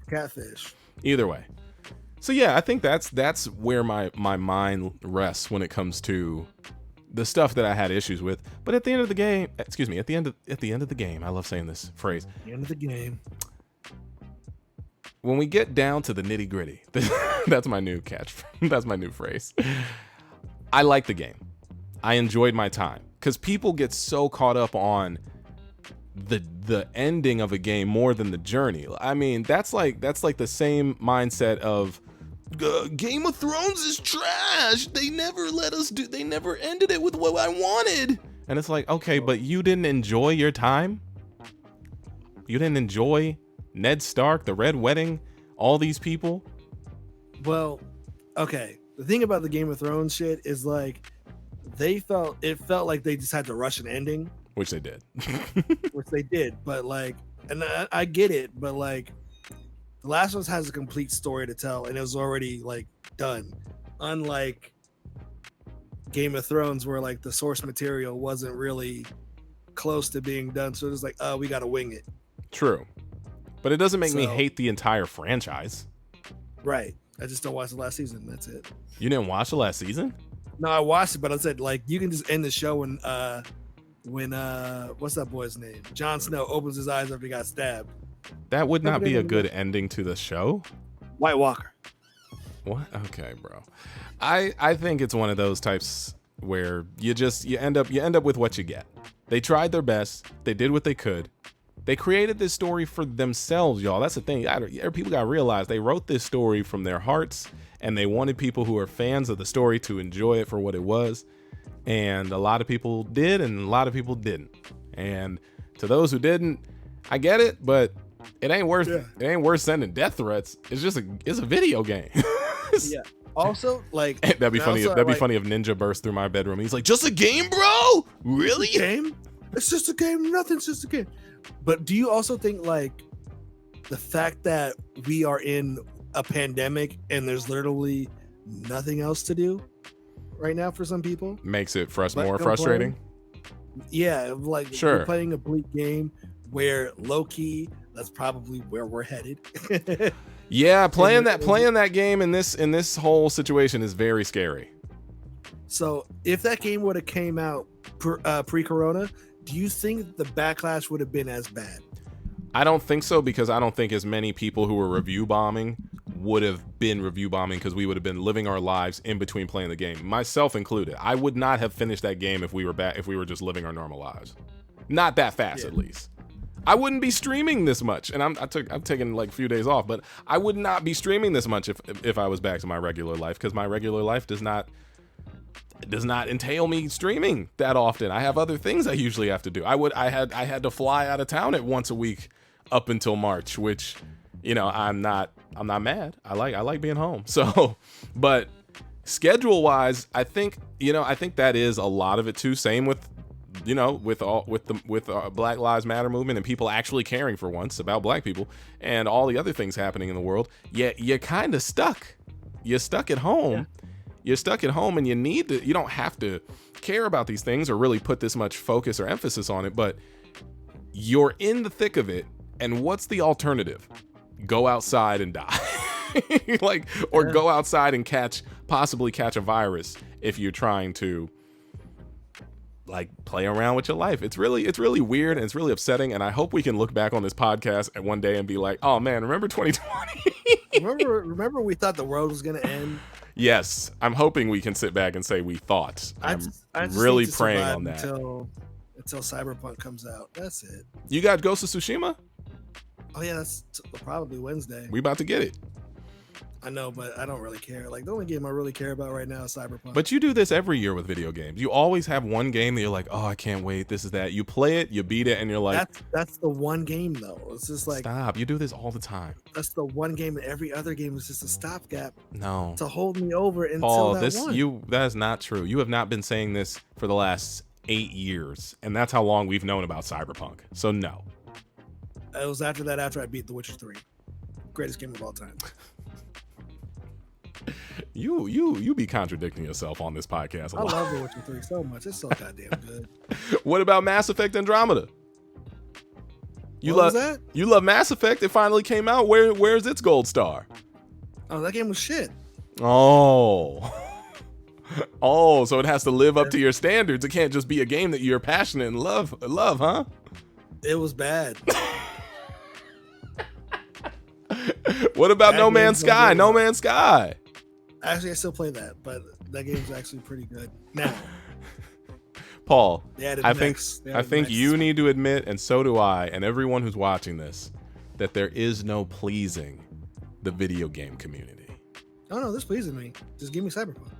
Catfish. Either way. So yeah, I think that's where my mind rests when it comes to the stuff that I had issues with. But at the end of the game, at the end of the game, I love saying this phrase. At the end of the game. When we get down to the nitty gritty, that's my new that's my new phrase. I like the game. I enjoyed my time, because people get so caught up on the ending of a game more than the journey. I mean, that's like the same mindset of Game of Thrones is trash. They never ended it with what I wanted. And it's like, okay, but you didn't enjoy your time? You didn't enjoy Ned Stark, the Red Wedding, all these people? Well, okay. The thing about the Game of Thrones shit is, like, it felt like they just had to rush an ending. Which they did. But like, and I get it, but like, The Last of Us has a complete story to tell, and it was already like done. Unlike Game of Thrones, where like the source material wasn't really close to being done, so it was like, oh, we got to wing it. True, but it doesn't make me hate the entire franchise. Right. I just don't watch the last season. That's it. You didn't watch the last season? No, I watched it, but I said, like, you can just end the show when what's that boy's name? Jon Snow opens his eyes after he got stabbed. That would not be a good ending to the show. White Walker. What? Okay, bro. I think it's one of those types where you end up with what you get. They tried their best. They did what they could. They created this story for themselves, y'all. That's the thing. People got to realize they wrote this story from their hearts, and they wanted people who are fans of the story to enjoy it for what it was. And a lot of people did, and a lot of people didn't. And to those who didn't, I get it, but it ain't worth sending death threats. It's a video game. Yeah. Also, like that'd be funny. That'd be funny if Ninja burst through my bedroom. He's like, "Just a game, bro? Really? It's a game? It's just a game. Nothing's just a game." But do you also think like the fact that we are in a pandemic and there's literally nothing else to do right now for some people makes it more frustrating? Yeah, like sure. We're playing a bleak game where low key, that's probably where we're headed. Yeah, playing that game in this whole situation is very scary. So if that game would have came out pre-corona, do you think the backlash would have been as bad? I don't think so, because I don't think as many people who were review bombing would have been review bombing, because we would have been living our lives in between playing the game, myself included. I would not have finished that game if we were just living our normal lives. Not that fast, at least. I wouldn't be streaming this much, and I'm taking like a few days off, but I would not be streaming this much if I was back to my regular life, because my regular life does not entail me streaming that often. I have other things I usually have to do. I had to fly out of town at once a week up until March, which, you know, I'm not mad. I like being home. So, but schedule wise, I think that is a lot of it too. Same with, you know, with Black Lives Matter movement and people actually caring for once about black people and all the other things happening in the world. Yet you're kind of stuck. You're stuck at home. Yeah. You're stuck at home, and you don't have to care about these things or really put this much focus or emphasis on it, but you're in the thick of it. And what's the alternative? Go outside and die. Go outside and possibly catch a virus if you're trying to like play around with your life. It's really weird, and it's really upsetting. And I hope we can look back on this podcast at one day and be like, oh man, remember 2020? remember we thought the world was going to end? Yes. I'm hoping we can sit back and say we thought. I'm really praying on that. Until Cyberpunk comes out. That's it. You got Ghost of Tsushima? Oh yeah, that's probably Wednesday. We about to get it. I know, but I don't really care. Like, the only game I really care about right now is Cyberpunk. But you do this every year with video games. You always have one game that you're like, oh, I can't wait. This is that. You play it, you beat it, and you're like, that's the one game though. It's just like, stop. You do this all the time. That's the one game, and every other game is just a stopgap. No. To hold me over until Paul, that one. That is not true. You have not been saying this for the last 8 years, and that's how long we've known about Cyberpunk. So no. It was after I beat The Witcher 3. Greatest game of all time. You be contradicting yourself on this podcast a lot. I love The Witcher 3 so much. It's so goddamn good. What about Mass Effect Andromeda? You was that? You love Mass Effect. It finally came out. Where's its gold star? Oh, that game was shit. Oh, so it has to live up to your standards. It can't just be a game that you're passionate and love, huh? It was bad. What about No Man's Sky? No Man's Sky. Actually, I still play that, but that game's actually pretty good now. Paul, I think you need to admit, and so do I, and everyone who's watching this, that there is no pleasing the video game community. Oh no, this pleases me. Just give me Cyberpunk.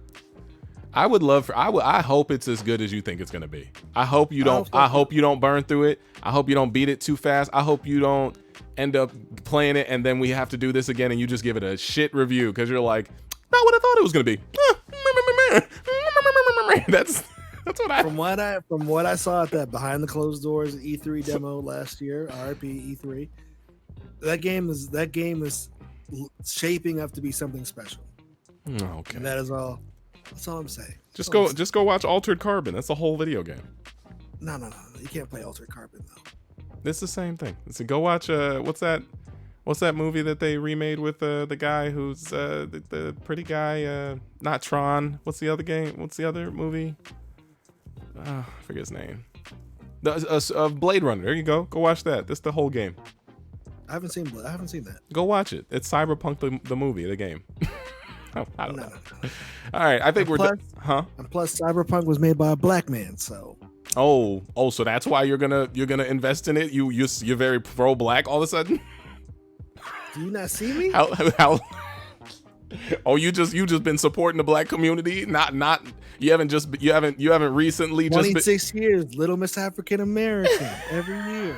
I hope it's as good as you think it's gonna be. I hope you don't burn through it. I hope you don't beat it too fast. I hope you don't end up playing it and then we have to do this again and you just give it a shit review because you're like, not what I thought it was gonna be. That's what I. From what I saw at that behind the closed doors E3 demo last year, RIP E3. That game is shaping up to be something special. Okay. And that is all. That's all I'm saying. Just go watch Altered Carbon. That's the whole video game. No. You can't play Altered Carbon though. It's the same thing. So go watch what's that movie that they remade with the guy who's the pretty guy, not Tron. What's the other game? What's the other movie? I forget his name. Blade Runner. There you go. Go watch that. That's the whole game. I haven't seen that. Go watch it. It's Cyberpunk the movie, the game. I don't know. No. All right, I think And plus, Cyberpunk was made by a black man, so. Oh, so that's why you're gonna invest in it. You're very pro black all of a sudden. Do you not see me? How? Oh, you just been supporting the black community? Not you haven't recently 26 years, Little Miss African American every year,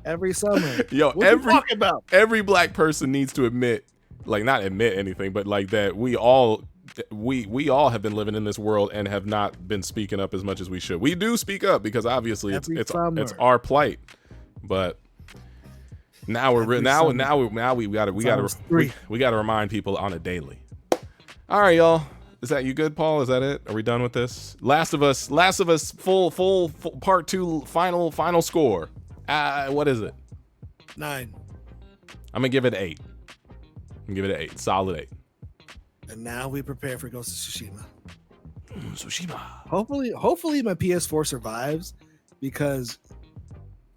every summer. Yo, what you talking about? Every black person needs to admit, like not admit anything, but like that we all have been living in this world and have not been speaking up as much as we should. We do speak up because obviously it's our plight, but. Now we gotta remind people on a daily. All right, y'all. Is that you good, Paul? Is that it? Are we done with this? Last of Us full part 2 final score. What is it? 9. I'm gonna give it 8. Solid 8. And now we prepare for Ghost of Tsushima. Tsushima. Hopefully my PS4 survives, because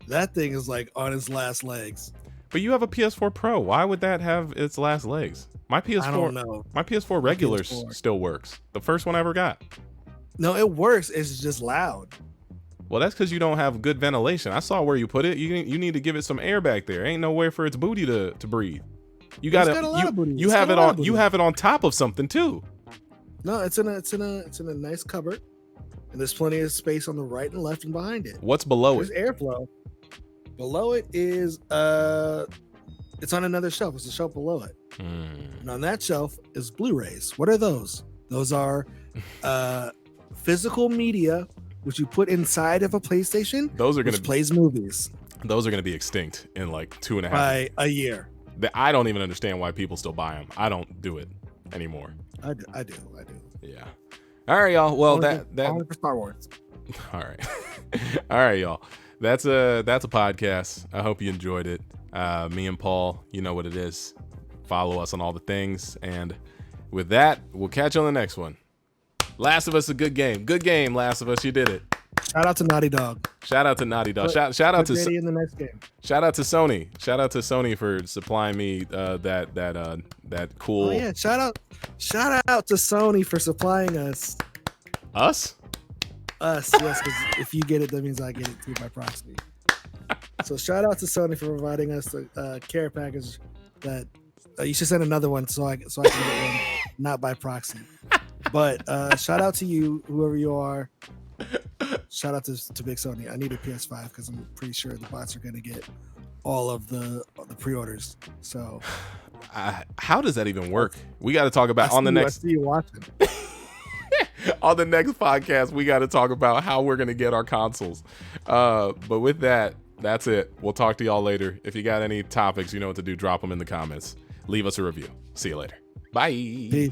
that thing is like on its last legs. But you have a PS4 Pro. Why would that have its last legs? My PS4, I don't know. My PS4 regular still works. The first one I ever got. No, it works. It's just loud. Well, that's because you don't have good ventilation. I saw where you put it. You need to give it some air back there. Ain't nowhere for its booty to breathe. You have it on top of something too. No, it's in a nice cupboard, and there's plenty of space on the right and left and behind it. What's below it? There's airflow. Below it is it's on another shelf. It's a shelf below it. And on that shelf is Blu-rays. What are those? Those are physical media which you put inside of a PlayStation. Those are going to plays movies. Those are going to be extinct in like 2.5 by a year. I don't even understand why people still buy them. I don't do it anymore. I do. Yeah. All right, y'all. Well, only for Star Wars. All right. All right, y'all. That's a podcast. I hope you enjoyed it. Me and Paul, you know what it is. Follow us on all the things. And with that, we'll catch you on the next one. Last of Us, a good game. Good game, Last of Us. You did it. Shout out to Naughty Dog. Shout out to Naughty Dog. Shout out to in the next game. Shout out to Sony. Shout out to Sony for supplying me that cool. Oh yeah, shout out to Sony for supplying us. Us? Us, yes, because if you get it, that means I get it too by proxy. So shout out to Sony for providing us a care package that you should send another one so I can get one, not by proxy. But shout out to you, whoever you are. Shout out to Big Sony. I need a PS5 because I'm pretty sure the bots are going to get all of the pre-orders. So how does that even work? We got to talk about on the next. I see you watching. On the next podcast, we got to talk about how we're going to get our consoles. But with that, that's it. We'll talk to y'all later. If you got any topics, you know what to do. Drop them in the comments. Leave us a review. See you later. Bye. Peace.